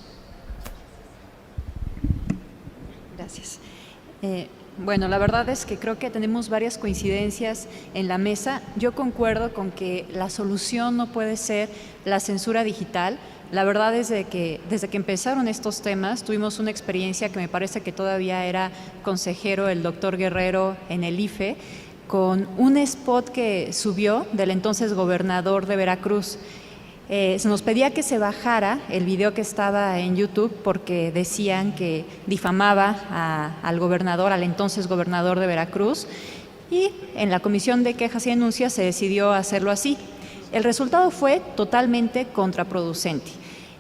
Gracias. Bueno, la verdad es que creo que tenemos varias coincidencias en la mesa. Yo concuerdo con que la solución no puede ser la censura digital. La verdad es que desde que empezaron estos temas tuvimos una experiencia que me parece que todavía era consejero el doctor Guerrero en el IFE, con un spot que subió del entonces gobernador de Veracruz. Se nos pedía que se bajara el video que estaba en YouTube porque decían que difamaba al gobernador, al entonces gobernador de Veracruz, y en la Comisión de Quejas y Denuncias se decidió hacerlo así. El resultado fue totalmente contraproducente.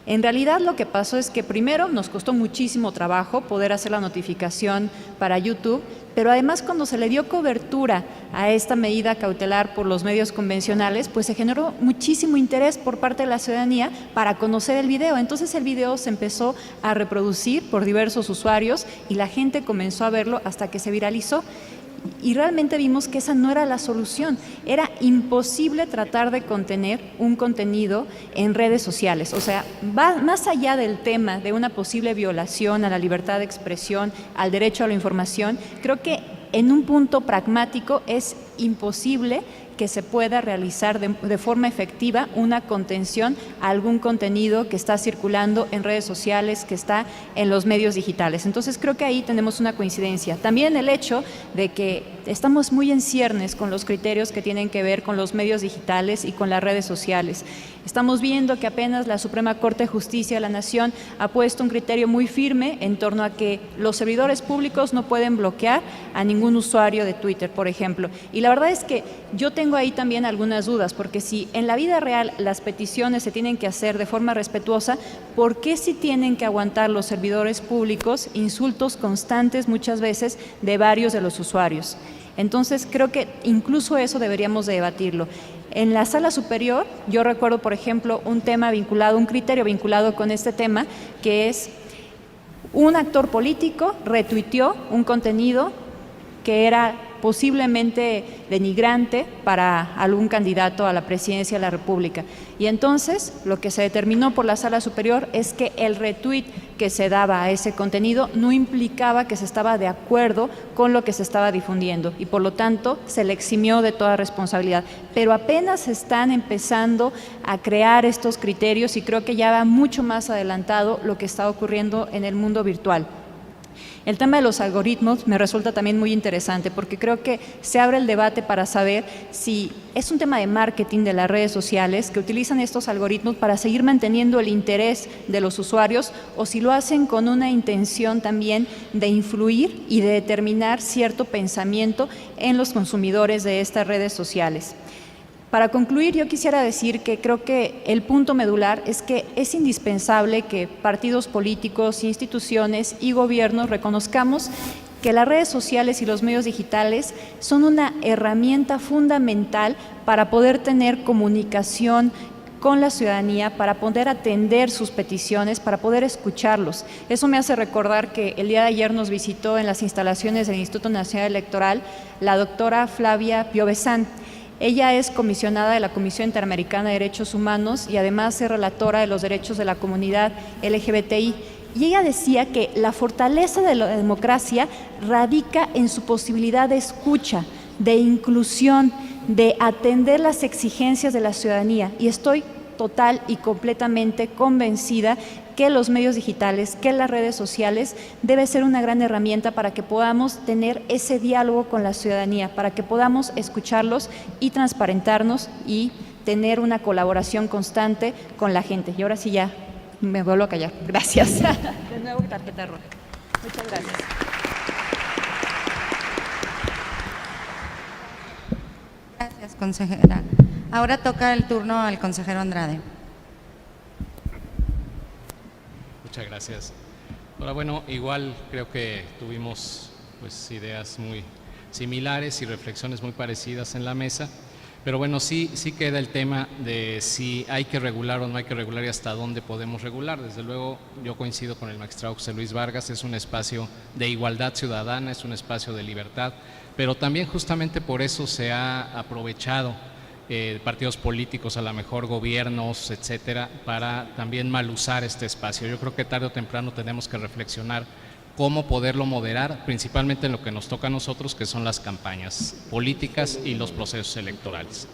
En realidad lo que pasó es que primero nos costó muchísimo trabajo poder hacer la notificación para YouTube, pero además cuando se le dio cobertura a esta medida cautelar por los medios convencionales, pues se generó muchísimo interés por parte de la ciudadanía para conocer el video. Entonces el video se empezó a reproducir por diversos usuarios y la gente comenzó a verlo hasta que se viralizó. Y realmente vimos que esa no era la solución. Era imposible tratar de contener un contenido en redes sociales. O sea, va más allá del tema de una posible violación a la libertad de expresión, al derecho a la información. Creo que en un punto pragmático es imposible que se pueda realizar de forma efectiva una contención a algún contenido que está circulando en redes sociales, que está en los medios digitales. Entonces creo que ahí tenemos una coincidencia. También el hecho de que estamos muy en ciernes con los criterios que tienen que ver con los medios digitales y con las redes sociales. Estamos viendo que apenas la Suprema Corte de Justicia de la Nación ha puesto un criterio muy firme en torno a que los servidores públicos no pueden bloquear a ningún usuario de Twitter, por ejemplo. Y la verdad es que yo tengo ahí también algunas dudas, porque si en la vida real las peticiones se tienen que hacer de forma respetuosa, ¿por qué si tienen que aguantar los servidores públicos insultos constantes muchas veces de varios de los usuarios? Entonces creo que incluso eso deberíamos de debatirlo. En la Sala Superior, yo recuerdo, por ejemplo, un criterio vinculado con este tema, que es un actor político retuiteó un contenido que era posiblemente denigrante para algún candidato a la presidencia de la República. Y entonces lo que se determinó por la Sala Superior es que el retweet que se daba a ese contenido no implicaba que se estaba de acuerdo con lo que se estaba difundiendo y por lo tanto se le eximió de toda responsabilidad. Pero apenas se están empezando a crear estos criterios y creo que ya va mucho más adelantado lo que está ocurriendo en el mundo virtual. El tema de los algoritmos me resulta también muy interesante porque creo que se abre el debate para saber si es un tema de marketing de las redes sociales que utilizan estos algoritmos para seguir manteniendo el interés de los usuarios o si lo hacen con una intención también de influir y de determinar cierto pensamiento en los consumidores de estas redes sociales. Para concluir, yo quisiera decir que creo que el punto medular es que es indispensable que partidos políticos, instituciones y gobiernos reconozcamos que las redes sociales y los medios digitales son una herramienta fundamental para poder tener comunicación con la ciudadanía, para poder atender sus peticiones, para poder escucharlos. Eso me hace recordar que el día de ayer nos visitó en las instalaciones del Instituto Nacional Electoral la doctora Flavia Piovesan. Ella es comisionada de la Comisión Interamericana de Derechos Humanos y además es relatora de los derechos de la comunidad LGBTI. Y ella decía que la fortaleza de la democracia radica en su posibilidad de escucha, de inclusión, de atender las exigencias de la ciudadanía. Y estoy total y completamente convencida que los medios digitales, que las redes sociales debe ser una gran herramienta para que podamos tener ese diálogo con la ciudadanía, para que podamos escucharlos y transparentarnos y tener una colaboración constante con la gente. Y ahora sí ya me vuelvo a callar. Gracias. De nuevo tarjeta roja. Muchas gracias. Gracias, consejera. Ahora toca el turno al consejero Andrade. Muchas gracias. Ahora, bueno, igual creo que tuvimos pues ideas muy similares y reflexiones muy parecidas en la mesa, pero bueno, sí queda el tema de si hay que regular o no hay que regular y hasta dónde podemos regular. Desde luego, yo coincido con el magistrado José Luis Vargas, es un espacio de igualdad ciudadana, es un espacio de libertad, pero también justamente por eso se ha aprovechado partidos políticos, a lo mejor gobiernos, etcétera, para también mal usar este espacio. Yo creo que tarde o temprano tenemos que reflexionar cómo poderlo moderar, principalmente en lo que nos toca a nosotros, que son las campañas políticas y los procesos electorales.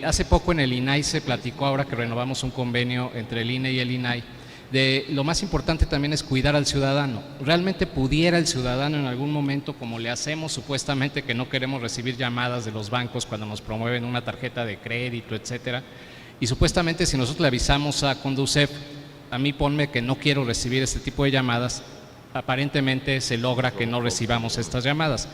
Hace poco en el INAI se platicó, ahora que renovamos un convenio entre el INE y el INAI, de lo más importante también es cuidar al ciudadano. ¿Realmente pudiera el ciudadano en algún momento, como le hacemos supuestamente que no queremos recibir llamadas de los bancos cuando nos promueven una tarjeta de crédito, etcétera? Y supuestamente si nosotros le avisamos a Conducef, a mí ponme que no quiero recibir este tipo de llamadas, aparentemente se logra que no recibamos estas llamadas.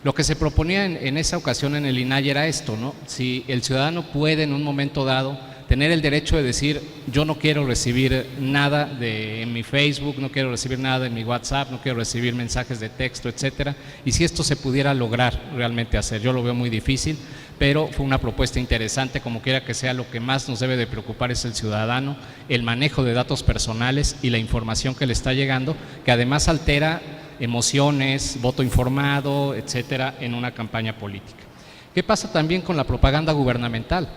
Lo que se proponía en esa ocasión en el INAI era esto, ¿no? Si el ciudadano puede en un momento dado tener el derecho de decir, yo no quiero recibir nada en mi Facebook, no quiero recibir nada en mi WhatsApp, no quiero recibir mensajes de texto, etcétera, y si esto se pudiera lograr realmente hacer, yo lo veo muy difícil, pero fue una propuesta interesante. Como quiera que sea, lo que más nos debe de preocupar es el ciudadano, el manejo de datos personales y la información que le está llegando, que además altera emociones, voto informado, etcétera, en una campaña política. ¿Qué pasa también con la propaganda gubernamental?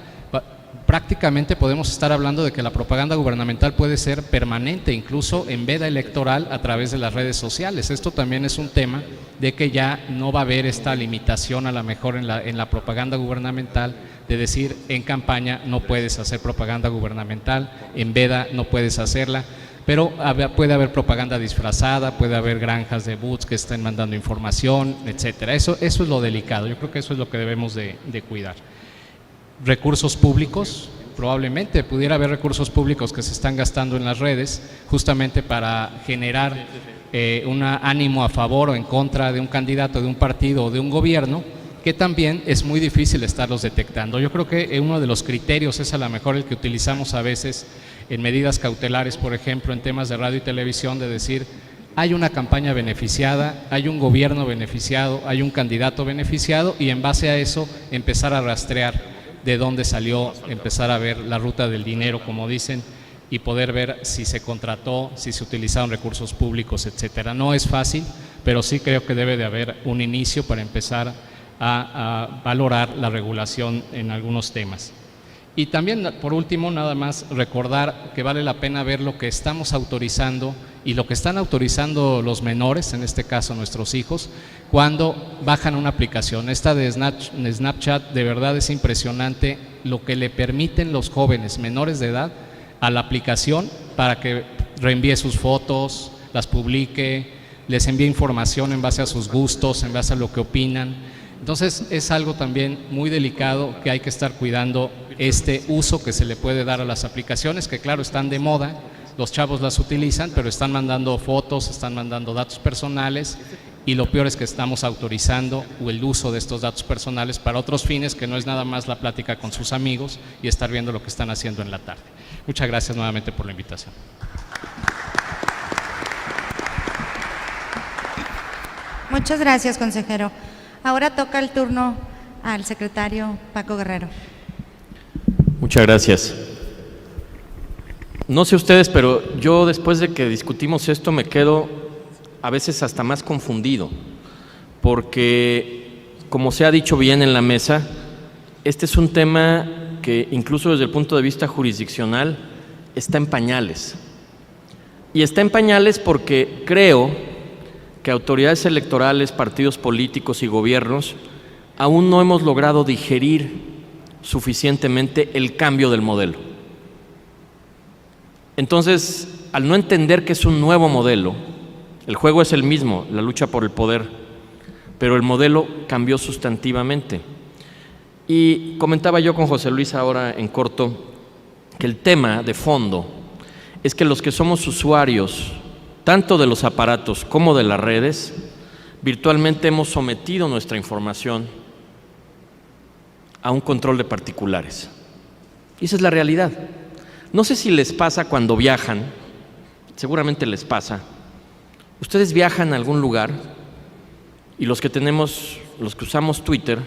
Prácticamente podemos estar hablando de que la propaganda gubernamental puede ser permanente, incluso en veda electoral a través de las redes sociales. Esto también es un tema de que ya no va a haber esta limitación a lo mejor en la propaganda gubernamental, de decir en campaña no puedes hacer propaganda gubernamental, en veda no puedes hacerla, pero puede haber propaganda disfrazada, puede haber granjas de bots que estén mandando información, etcétera. Eso es lo delicado, yo creo que eso es lo que debemos de cuidar. Recursos públicos, probablemente pudiera haber recursos públicos que se están gastando en las redes justamente para generar un ánimo a favor o en contra de un candidato, de un partido o de un gobierno, que también es muy difícil estarlos detectando. Yo creo que uno de los criterios es a lo mejor el que utilizamos a veces en medidas cautelares, por ejemplo, en temas de radio y televisión, de decir, hay una campaña beneficiada, hay un gobierno beneficiado, hay un candidato beneficiado, y en base a eso empezar a rastrear de dónde salió, empezar a ver la ruta del dinero, como dicen, y poder ver si se contrató, si se utilizaron recursos públicos, etcétera. No es fácil, pero sí creo que debe de haber un inicio para empezar a valorar la regulación en algunos temas. Y también, por último, nada más recordar que vale la pena ver lo que estamos autorizando y lo que están autorizando los menores, en este caso nuestros hijos, cuando bajan una aplicación. Esta de Snapchat de verdad es impresionante lo que le permiten los jóvenes menores de edad a la aplicación para que reenvíe sus fotos, las publique, les envíe información en base a sus gustos, en base a lo que opinan. Entonces es algo también muy delicado que hay que estar cuidando, este uso que se le puede dar a las aplicaciones, que claro están de moda, los chavos las utilizan, pero están mandando fotos, están mandando datos personales, y lo peor es que estamos autorizando el uso de estos datos personales para otros fines, que no es nada más la plática con sus amigos y estar viendo lo que están haciendo en la tarde. Muchas gracias nuevamente por la invitación. Muchas gracias, consejero. Ahora toca el turno al secretario Paco Guerrero. Muchas gracias. No sé ustedes, pero yo después de que discutimos esto me quedo a veces hasta más confundido, porque como se ha dicho bien en la mesa, este es un tema que incluso desde el punto de vista jurisdiccional está en pañales. Y está en pañales porque creo que autoridades electorales, partidos políticos y gobiernos aún no hemos logrado digerir suficientemente el cambio del modelo. Entonces, al no entender que es un nuevo modelo, el juego es el mismo, la lucha por el poder, pero el modelo cambió sustantivamente. Y comentaba yo con José Luis ahora en corto que el tema de fondo es que los que somos usuarios, tanto de los aparatos como de las redes, virtualmente hemos sometido nuestra información a un control de particulares. Y esa es la realidad. No sé si les pasa cuando viajan, seguramente les pasa. Ustedes viajan a algún lugar y los que usamos Twitter,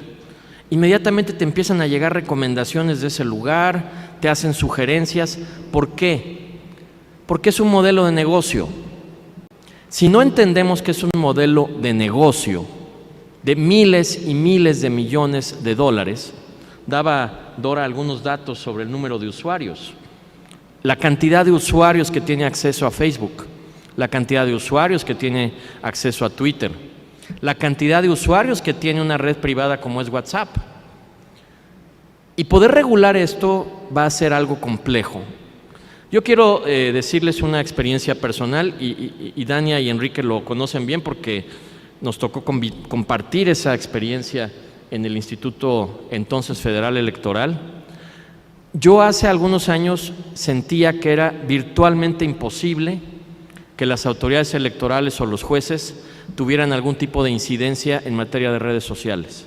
inmediatamente te empiezan a llegar recomendaciones de ese lugar, te hacen sugerencias. ¿Por qué? Porque es un modelo de negocio. Si no entendemos que es un modelo de negocio de miles y miles de millones de dólares, daba Dora algunos datos sobre el número de usuarios, la cantidad de usuarios que tiene acceso a Facebook, la cantidad de usuarios que tiene acceso a Twitter, la cantidad de usuarios que tiene una red privada como es WhatsApp. Y poder regular esto va a ser algo complejo. Yo quiero decirles una experiencia personal y Dania y Enrique lo conocen bien porque nos tocó compartir esa experiencia en el Instituto entonces Federal Electoral. Yo hace algunos años sentía que era virtualmente imposible que las autoridades electorales o los jueces tuvieran algún tipo de incidencia en materia de redes sociales.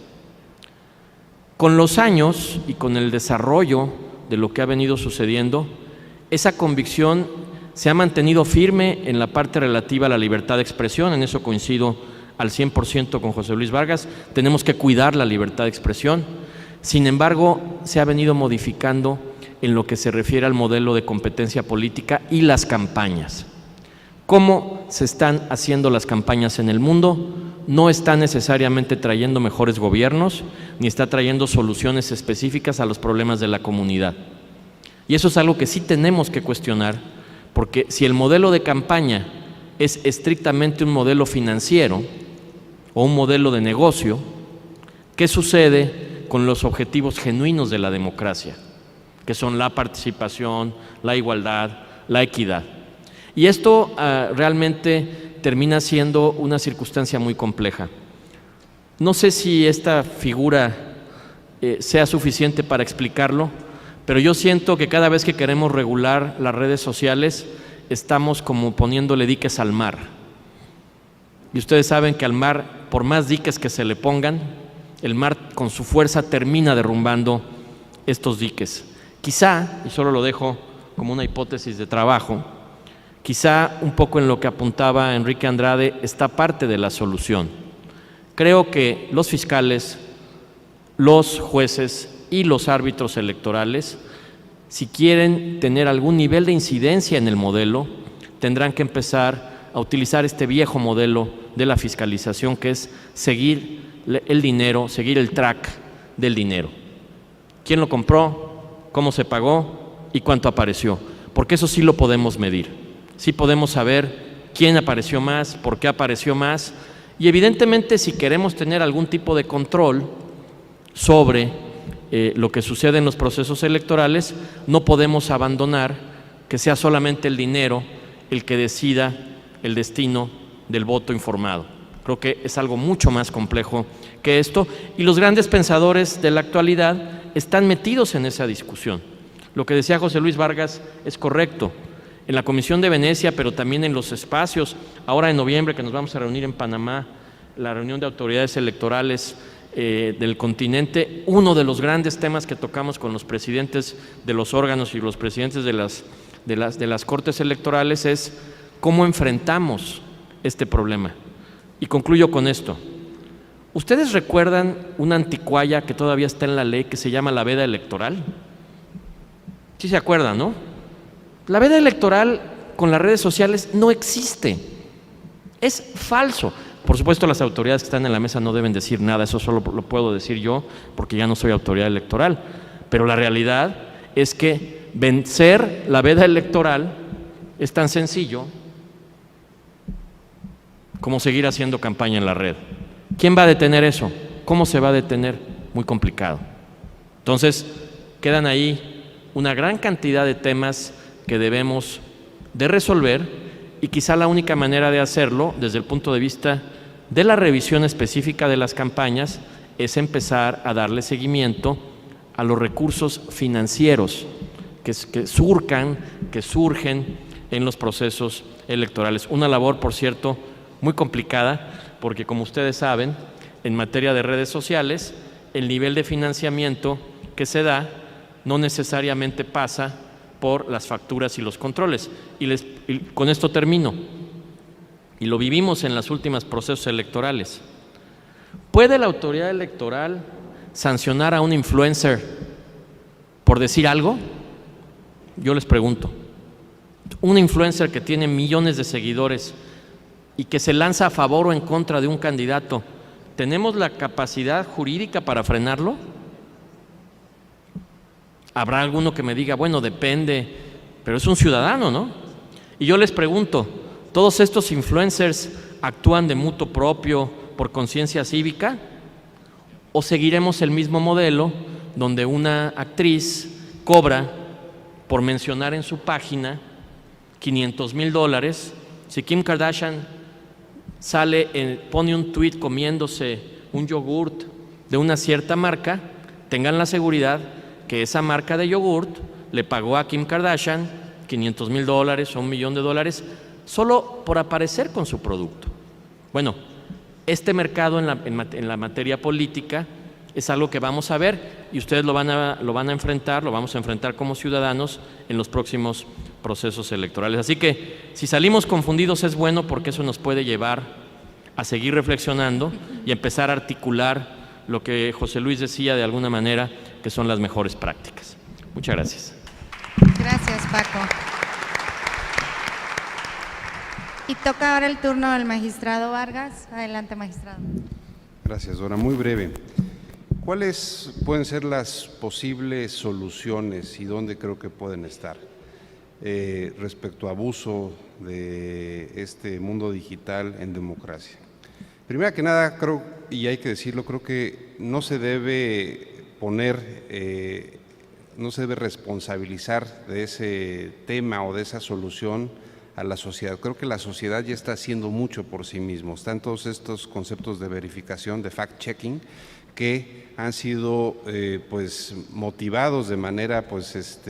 Con los años y con el desarrollo de lo que ha venido sucediendo, esa convicción se ha mantenido firme en la parte relativa a la libertad de expresión. En eso coincido al 100% con José Luis Vargas. Tenemos que cuidar la libertad de expresión. Sin embargo, se ha venido modificando en lo que se refiere al modelo de competencia política y las campañas. ¿Cómo se están haciendo las campañas en el mundo? No está necesariamente trayendo mejores gobiernos, ni está trayendo soluciones específicas a los problemas de la comunidad. Y eso es algo que sí tenemos que cuestionar, porque si el modelo de campaña es estrictamente un modelo financiero o un modelo de negocio, ¿qué sucede con los objetivos genuinos de la democracia? Que son la participación, la igualdad, la equidad. Y esto realmente termina siendo una circunstancia muy compleja. No sé si esta figura sea suficiente para explicarlo, pero yo siento que cada vez que queremos regular las redes sociales, estamos como poniéndole diques al mar. Y ustedes saben que al mar, por más diques que se le pongan, el mar con su fuerza termina derrumbando estos diques. Quizá, y solo lo dejo como una hipótesis de trabajo, quizá un poco en lo que apuntaba Enrique Andrade está parte de la solución. Creo que los fiscales, los jueces y los árbitros electorales, si quieren tener algún nivel de incidencia en el modelo, tendrán que empezar a utilizar este viejo modelo de la fiscalización, que es seguir el dinero, seguir el track del dinero. ¿Quién lo compró? ¿Cómo se pagó? ¿Y cuánto apareció? Porque eso sí lo podemos medir. Sí podemos saber quién apareció más, por qué apareció más. Y evidentemente, si queremos tener algún tipo de control sobre lo que sucede en los procesos electorales, no podemos abandonar que sea solamente el dinero el que decida el destino del voto informado. Creo que es algo mucho más complejo que esto, y los grandes pensadores de la actualidad están metidos en esa discusión. Lo que decía José Luis Vargas es correcto. En la Comisión de Venecia, pero también en los espacios, ahora en noviembre que nos vamos a reunir en Panamá, la reunión de autoridades electorales del continente, uno de los grandes temas que tocamos con los presidentes de los órganos y los presidentes de las cortes electorales es cómo enfrentamos este problema. Y concluyo con esto. ¿Ustedes recuerdan una anticuaya que todavía está en la ley que se llama la veda electoral? Sí se acuerdan, ¿no? La veda electoral con las redes sociales no existe. Es falso. Por supuesto, las autoridades que están en la mesa no deben decir nada, eso solo lo puedo decir yo, porque ya no soy autoridad electoral. Pero la realidad es que vencer la veda electoral es tan sencillo como seguir haciendo campaña en la red. ¿Quién va a detener eso? ¿Cómo se va a detener? Muy complicado. Entonces, quedan ahí una gran cantidad de temas que debemos de resolver y quizá la única manera de hacerlo, desde el punto de vista de la revisión específica de las campañas, es empezar a darle seguimiento a los recursos financieros que surgen en los procesos electorales. Una labor, por cierto, muy complicada, porque como ustedes saben, en materia de redes sociales, el nivel de financiamiento que se da no necesariamente pasa por las facturas y los controles. Y con esto termino. Y lo vivimos en los últimos procesos electorales. ¿Puede la autoridad electoral sancionar a un influencer por decir algo? Yo les pregunto. Un influencer que tiene millones de seguidores y que se lanza a favor o en contra de un candidato, ¿tenemos la capacidad jurídica para frenarlo? Habrá alguno que me diga, bueno, depende, pero es un ciudadano, ¿no? Y yo les pregunto, ¿todos estos influencers actúan de mutuo propio por conciencia cívica? ¿O seguiremos el mismo modelo donde una actriz cobra por mencionar en su página $500,000? Si Kim Kardashian pone un tweet comiéndose un yogurt de una cierta marca, tengan la seguridad que esa marca de yogurt le pagó a Kim Kardashian $500,000 o $1,000,000 solo por aparecer con su producto. Bueno, este mercado en la materia política es algo que vamos a ver y ustedes lo van a enfrentar, lo vamos a enfrentar como ciudadanos en los próximos procesos electorales. Así que si salimos confundidos es bueno porque eso nos puede llevar a seguir reflexionando y empezar a articular lo que José Luis decía de alguna manera que son las mejores prácticas. Muchas gracias. Gracias, Paco. Y toca ahora el turno del magistrado Vargas. Adelante, magistrado. Gracias, Dora. Muy breve. ¿Cuáles pueden ser las posibles soluciones y dónde creo que pueden estar respecto a abuso de este mundo digital en democracia? Primero que nada, creo, y hay que decirlo, creo que no se debe no se debe responsabilizar de ese tema o de esa solución a la sociedad. Creo que la sociedad ya está haciendo mucho por sí mismo. Están todos estos conceptos de verificación, de fact-checking, que han sido pues motivados de manera pues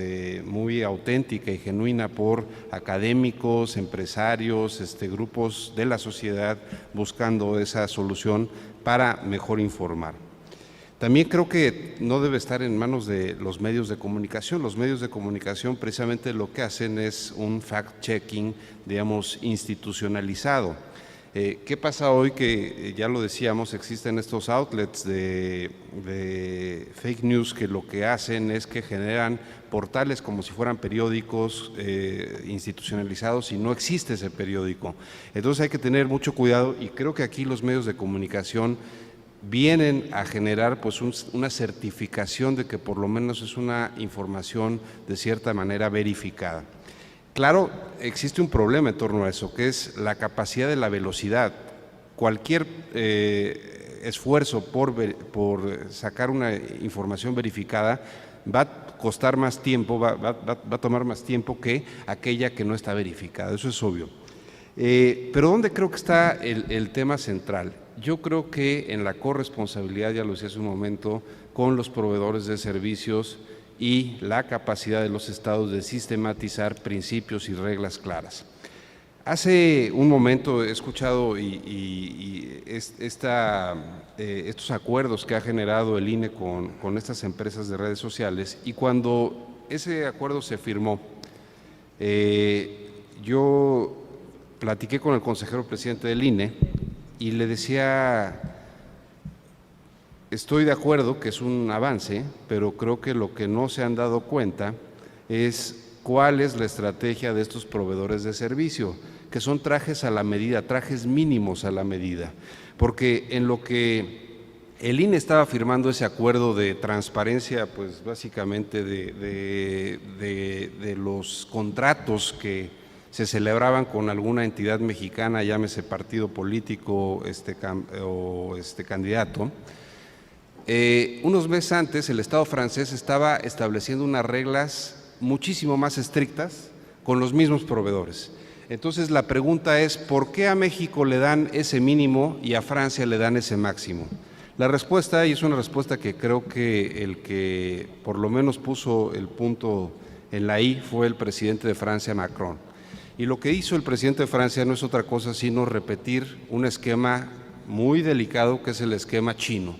muy auténtica y genuina por académicos, empresarios, grupos de la sociedad buscando esa solución para mejor informar. También creo que no debe estar en manos de los medios de comunicación. Los medios de comunicación precisamente lo que hacen es un fact-checking, digamos, institucionalizado. ¿Qué pasa hoy? Que ya lo decíamos, existen estos outlets de fake news que lo que hacen es que generan portales como si fueran periódicos institucionalizados y no existe ese periódico. Entonces hay que tener mucho cuidado y creo que aquí los medios de comunicación vienen a generar pues una certificación de que por lo menos es una información de cierta manera verificada. Claro, existe un problema en torno a eso, que es la capacidad de la velocidad. Cualquier esfuerzo por sacar una información verificada va a costar más tiempo, va a tomar más tiempo que aquella que no está verificada, eso es obvio. Pero ¿dónde creo que está el tema central? Yo creo que en la corresponsabilidad, ya lo decía hace un momento, con los proveedores de servicios y la capacidad de los estados de sistematizar principios y reglas claras. Hace un momento he escuchado estos acuerdos que ha generado el INE con estas empresas de redes sociales, y cuando ese acuerdo se firmó, yo platiqué con el consejero presidente del INE y le decía, estoy de acuerdo que es un avance, pero creo que lo que no se han dado cuenta es cuál es la estrategia de estos proveedores de servicio, que son trajes a la medida, trajes mínimos a la medida, porque en lo que el INE estaba firmando ese acuerdo de transparencia, pues básicamente de los contratos que se celebraban con alguna entidad mexicana, llámese partido político o candidato. Unos meses antes el Estado francés estaba estableciendo unas reglas muchísimo más estrictas con los mismos proveedores. Entonces la pregunta es, ¿por qué a México le dan ese mínimo y a Francia le dan ese máximo? La respuesta, y es una respuesta que creo que el que por lo menos puso el punto en la I fue el presidente de Francia, Macron. Y lo que hizo el presidente de Francia no es otra cosa sino repetir un esquema muy delicado que es el esquema chino.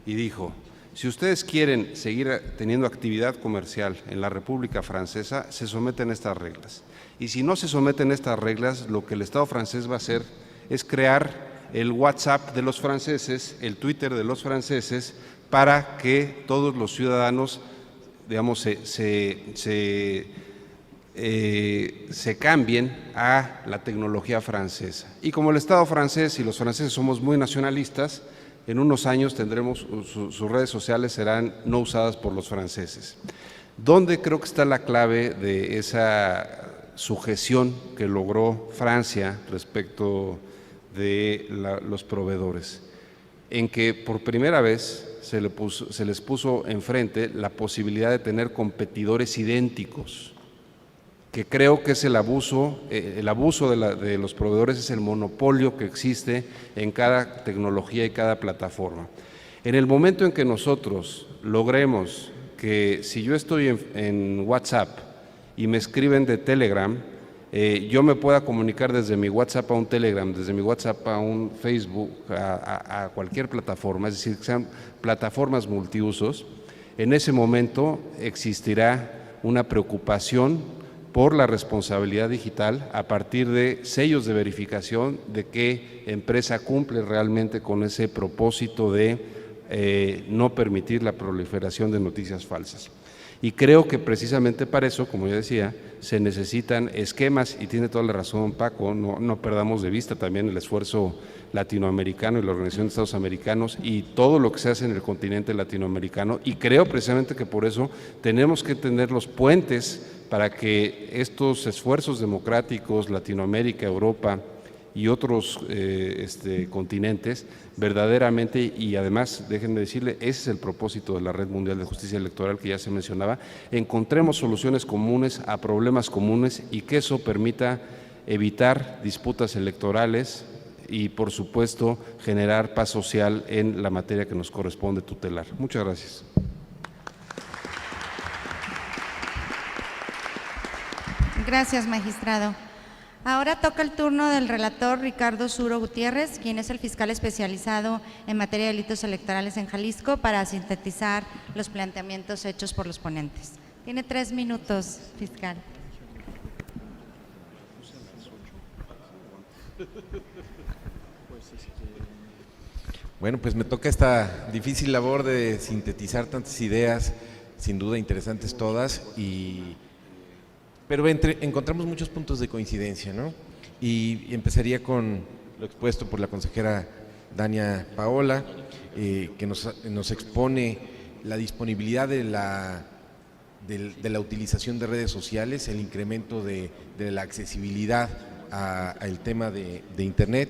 Y dijo, si ustedes quieren seguir teniendo actividad comercial en la República Francesa, se someten a estas reglas. Y si no se someten a estas reglas, lo que el Estado francés va a hacer es crear el WhatsApp de los franceses, el Twitter de los franceses, para que todos los ciudadanos, digamos, se cambien a la tecnología francesa. Y como el Estado francés y los franceses somos muy nacionalistas, en unos años tendremos, sus redes sociales serán no usadas por los franceses. ¿Dónde creo que está la clave de esa sujeción que logró Francia respecto de los proveedores? En que por primera vez se les puso enfrente la posibilidad de tener competidores idénticos, que creo que es el abuso de los proveedores, es el monopolio que existe en cada tecnología y cada plataforma. En el momento en que nosotros logremos que si yo estoy en WhatsApp y me escriben de Telegram, yo me pueda comunicar desde mi WhatsApp a un Telegram, desde mi WhatsApp a un Facebook, a cualquier plataforma, es decir, que sean plataformas multiusos, en ese momento existirá una preocupación por la responsabilidad digital a partir de sellos de verificación de qué empresa cumple realmente con ese propósito de no permitir la proliferación de noticias falsas. Y creo que precisamente para eso, como ya decía, se necesitan esquemas, y tiene toda la razón Paco, no perdamos de vista también el esfuerzo latinoamericano y la Organización de Estados Americanos y todo lo que se hace en el continente latinoamericano, y creo precisamente que por eso tenemos que tener los puentes para que estos esfuerzos democráticos, Latinoamérica, Europa y otros continentes, verdaderamente, y además, déjenme decirle, ese es el propósito de la Red Mundial de Justicia Electoral que ya se mencionaba, encontremos soluciones comunes a problemas comunes y que eso permita evitar disputas electorales y, por supuesto, generar paz social en la materia que nos corresponde tutelar. Muchas gracias. Gracias, magistrado. Ahora toca el turno del relator Ricardo Suro Gutiérrez, quien es el fiscal especializado en materia de delitos electorales en Jalisco, para sintetizar los planteamientos hechos por los ponentes. Tiene 3 minutos, fiscal. Bueno, pues me toca esta difícil labor de sintetizar tantas ideas, sin duda interesantes todas, pero encontramos muchos puntos de coincidencia, ¿no? Y empezaría con lo expuesto por la consejera Dania Paola, que nos expone la disponibilidad de la utilización de redes sociales, el incremento de la accesibilidad al tema de Internet,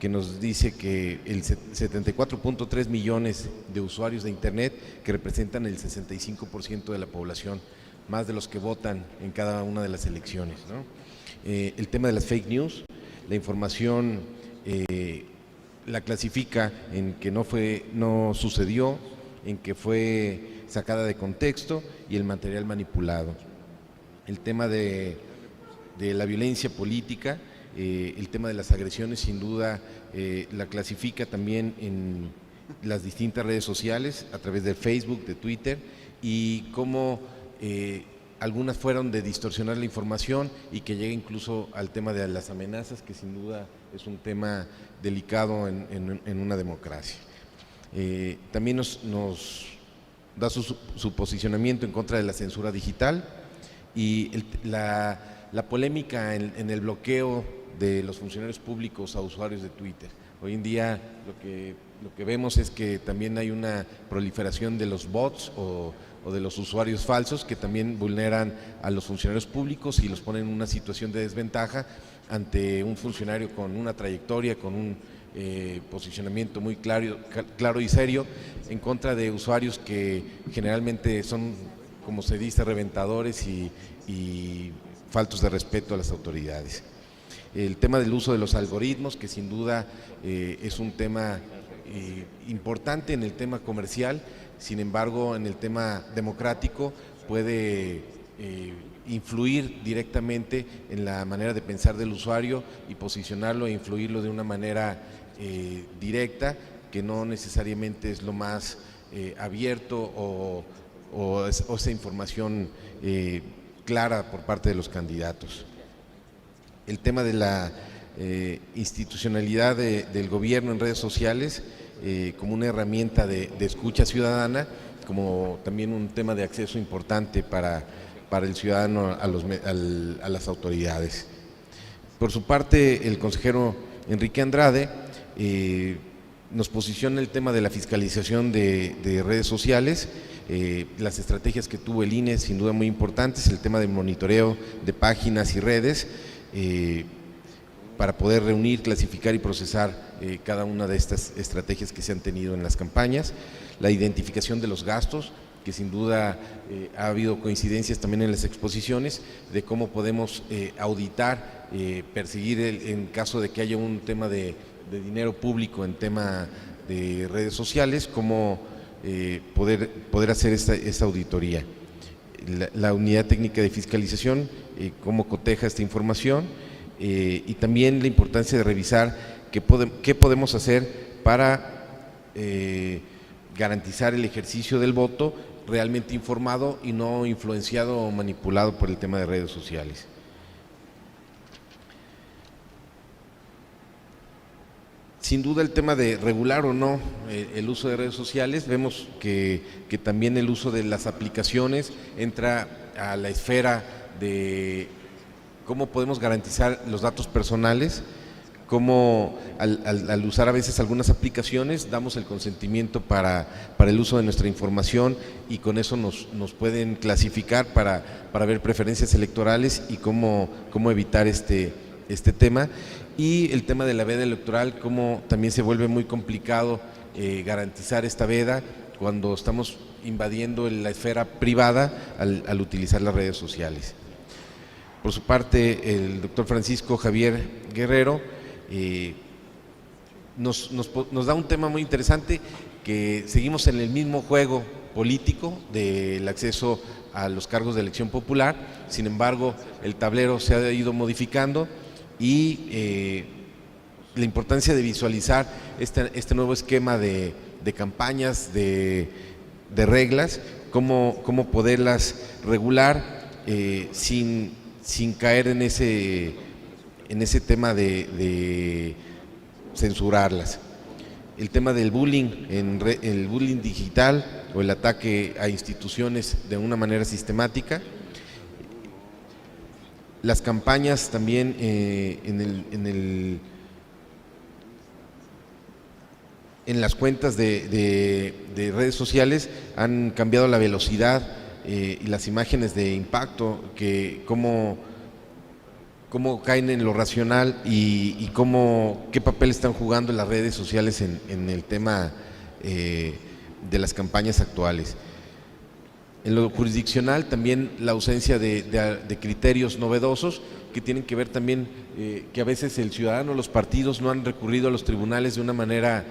que nos dice que el 74.3 millones de usuarios de Internet, que representan el 65% de la población, más de los que votan en cada una de las elecciones, ¿no? El tema de las fake news, la información la clasifica en que no sucedió, en que fue sacada de contexto, y el material manipulado. El tema de la violencia política, el tema de las agresiones, sin duda la clasifica también en las distintas redes sociales, a través de Facebook, de Twitter, y cómo algunas fueron de distorsionar la información y que llega incluso al tema de las amenazas, que sin duda es un tema delicado en una democracia. También nos da su posicionamiento en contra de la censura digital y la polémica en el bloqueo de los funcionarios públicos a usuarios de Twitter. Hoy en día lo que vemos es que también hay una proliferación de los bots o de los usuarios falsos que también vulneran a los funcionarios públicos y los ponen en una situación de desventaja ante un funcionario con una trayectoria, con un posicionamiento muy claro y serio en contra de usuarios que generalmente son, como se dice, reventadores y faltos de respeto a las autoridades. El tema del uso de los algoritmos, que sin duda es un tema importante en el tema comercial, sin embargo en el tema democrático puede influir directamente en la manera de pensar del usuario y posicionarlo e influirlo de una manera directa, que no necesariamente es lo más abierto o esa información clara por parte de los candidatos. El tema de la institucionalidad del gobierno en redes sociales como una herramienta de escucha ciudadana, como también un tema de acceso importante para el ciudadano a las autoridades. Por su parte, el consejero Enrique Andrade nos posiciona el tema de la fiscalización de redes sociales, las estrategias que tuvo el INE, sin duda muy importantes, el tema del monitoreo de páginas y redes, para poder reunir, clasificar y procesar cada una de estas estrategias que se han tenido en las campañas, la identificación de los gastos, que sin duda ha habido coincidencias también en las exposiciones de cómo podemos auditar, perseguir en caso de que haya un tema de dinero público en tema de redes sociales, cómo poder hacer esta auditoría. La unidad técnica de fiscalización, cómo coteja esta información, y también la importancia de revisar qué podemos hacer para garantizar el ejercicio del voto realmente informado y no influenciado o manipulado por el tema de redes sociales. Sin duda el tema de regular o no el uso de redes sociales, vemos que también el uso de las aplicaciones entra a la esfera de cómo podemos garantizar los datos personales, cómo al usar a veces algunas aplicaciones damos el consentimiento para el uso de nuestra información y con eso nos pueden clasificar para ver preferencias electorales y cómo evitar este tema. Y el tema de la veda electoral, cómo también se vuelve muy complicado garantizar esta veda cuando estamos invadiendo la esfera privada al utilizar las redes sociales. Por su parte, el doctor Francisco Javier Guerrero nos da un tema muy interesante, que seguimos en el mismo juego político del acceso a los cargos de elección popular, sin embargo el tablero se ha ido modificando y la importancia de visualizar este nuevo esquema de campañas, de reglas, cómo poderlas regular sin caer en ese tema de censurarlas. El tema del bullying, el bullying digital o el ataque a instituciones de una manera sistemática. Las campañas también en las cuentas de redes sociales han cambiado la velocidad y las imágenes de impacto, que cómo caen en lo racional y qué papel están jugando las redes sociales en el tema de las campañas actuales. En lo jurisdiccional también la ausencia de criterios novedosos que tienen que ver también que a veces el ciudadano, los partidos no han recurrido a los tribunales de una manera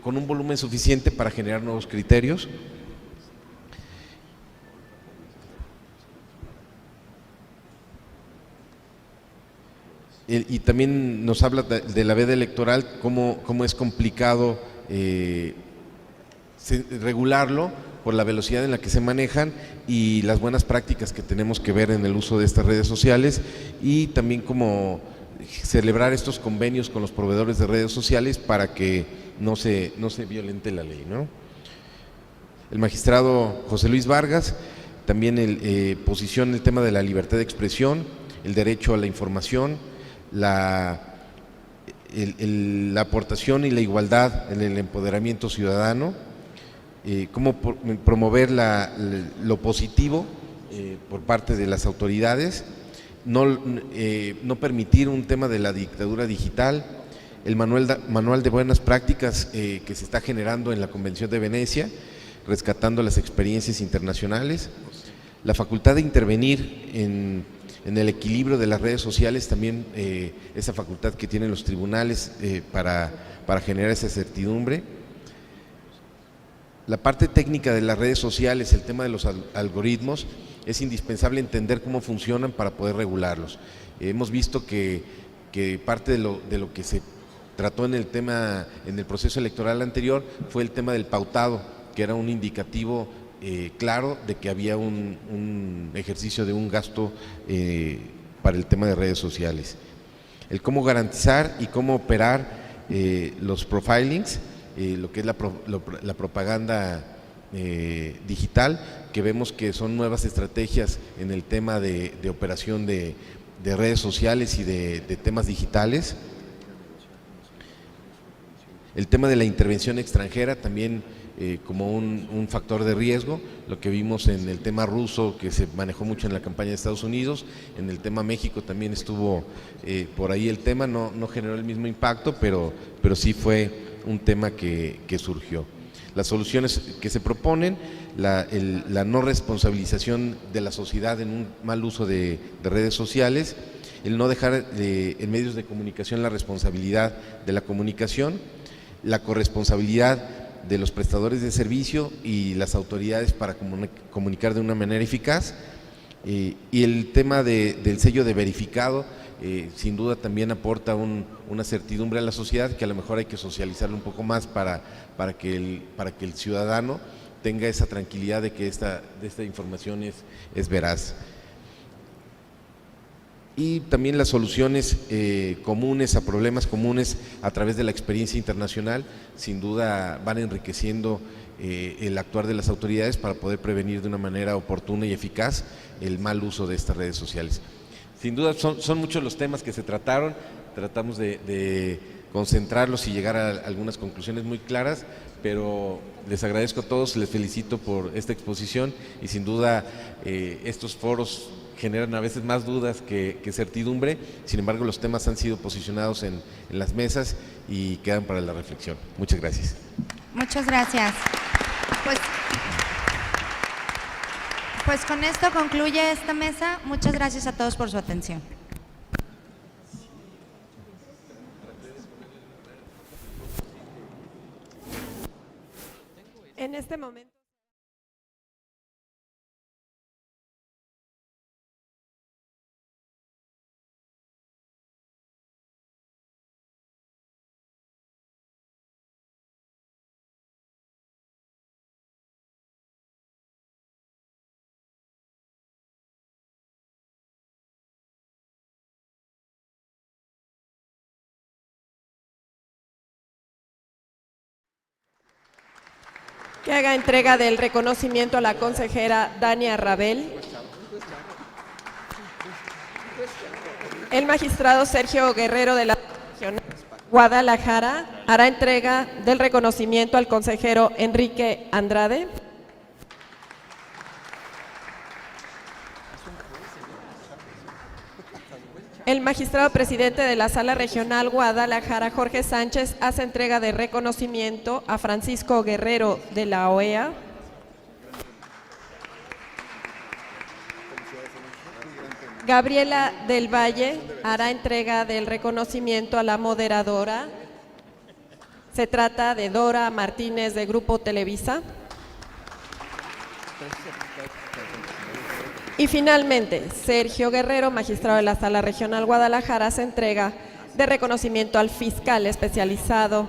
con un volumen suficiente para generar nuevos criterios. Y también nos habla de la veda electoral, cómo es complicado regularlo por la velocidad en la que se manejan y las buenas prácticas que tenemos que ver en el uso de estas redes sociales, y también como celebrar estos convenios con los proveedores de redes sociales para que no se violente la ley, ¿no? El magistrado José Luis Vargas también posiciona el tema de la libertad de expresión, el derecho a la información, la aportación y la igualdad en el empoderamiento ciudadano, cómo promover lo positivo por parte de las autoridades, no permitir un tema de la dictadura digital, el manual de buenas prácticas que se está generando en la Convención de Venecia, rescatando las experiencias internacionales, la facultad de intervenir en el equilibrio de las redes sociales, también esa facultad que tienen los tribunales para generar esa certidumbre. La parte técnica de las redes sociales, el tema de los algoritmos, es indispensable entender cómo funcionan para poder regularlos. Hemos visto que parte de lo que se trató en el proceso electoral anterior fue el tema del pautado, que era un indicativo claro de que había un ejercicio de un gasto para el tema de redes sociales. El cómo garantizar y cómo operar los profilings, lo que es la propaganda digital, que vemos que son nuevas estrategias en el tema de operación de redes sociales y de temas digitales. El tema de la intervención extranjera también como un factor de riesgo, lo que vimos en el tema ruso, que se manejó mucho en la campaña de Estados Unidos, en el tema México también estuvo por ahí el tema, no generó el mismo impacto, pero sí fue un tema que surgió. Las soluciones que se proponen, la no responsabilización de la sociedad en un mal uso de redes sociales, el no dejar en medios de comunicación la responsabilidad de la comunicación, la corresponsabilidad de los prestadores de servicio y las autoridades para comunicar de una manera eficaz, y el tema del sello de verificado, sin duda también aporta una certidumbre a la sociedad, que a lo mejor hay que socializarlo un poco más para que el ciudadano tenga esa tranquilidad de que esta información es veraz. Y también las soluciones comunes a problemas comunes a través de la experiencia internacional, sin duda van enriqueciendo el actuar de las autoridades para poder prevenir de una manera oportuna y eficaz el mal uso de estas redes sociales. Sin duda son muchos los temas que se trataron, tratamos de concentrarlos y llegar a algunas conclusiones muy claras, pero les agradezco a todos, les felicito por esta exposición y sin duda estos foros generan a veces más dudas que certidumbre. Sin embargo, los temas han sido posicionados en las mesas y quedan para la reflexión. Muchas gracias. Muchas gracias. Pues con esto concluye esta mesa. Muchas gracias a todos por su atención. En este momento. Que haga entrega del reconocimiento a la consejera Dania Rabel. El magistrado Sergio Guerrero de la Regional Guadalajara hará entrega del reconocimiento al consejero Enrique Andrade. El magistrado presidente de la Sala Regional Guadalajara, Jorge Sánchez, hace entrega de reconocimiento a Francisco Guerrero de la OEA. Gabriela del Valle hará entrega del reconocimiento a la moderadora. Se trata de Dora Martínez de Grupo Televisa. Y finalmente, Sergio Guerrero, magistrado de la Sala Regional Guadalajara, hace entrega de reconocimiento al fiscal especializado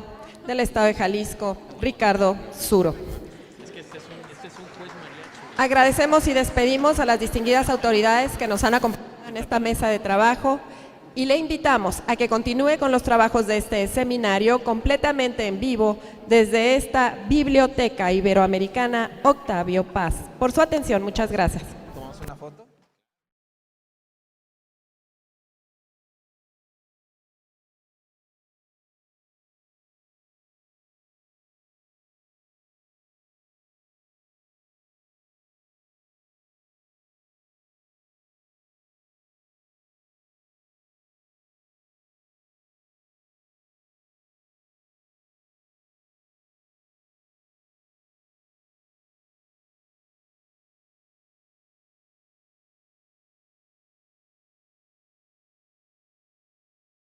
del Estado de Jalisco, Ricardo Zuro. Agradecemos y despedimos a las distinguidas autoridades que nos han acompañado en esta mesa de trabajo y le invitamos a que continúe con los trabajos de este seminario completamente en vivo desde esta Biblioteca Iberoamericana Octavio Paz. Por su atención, muchas gracias.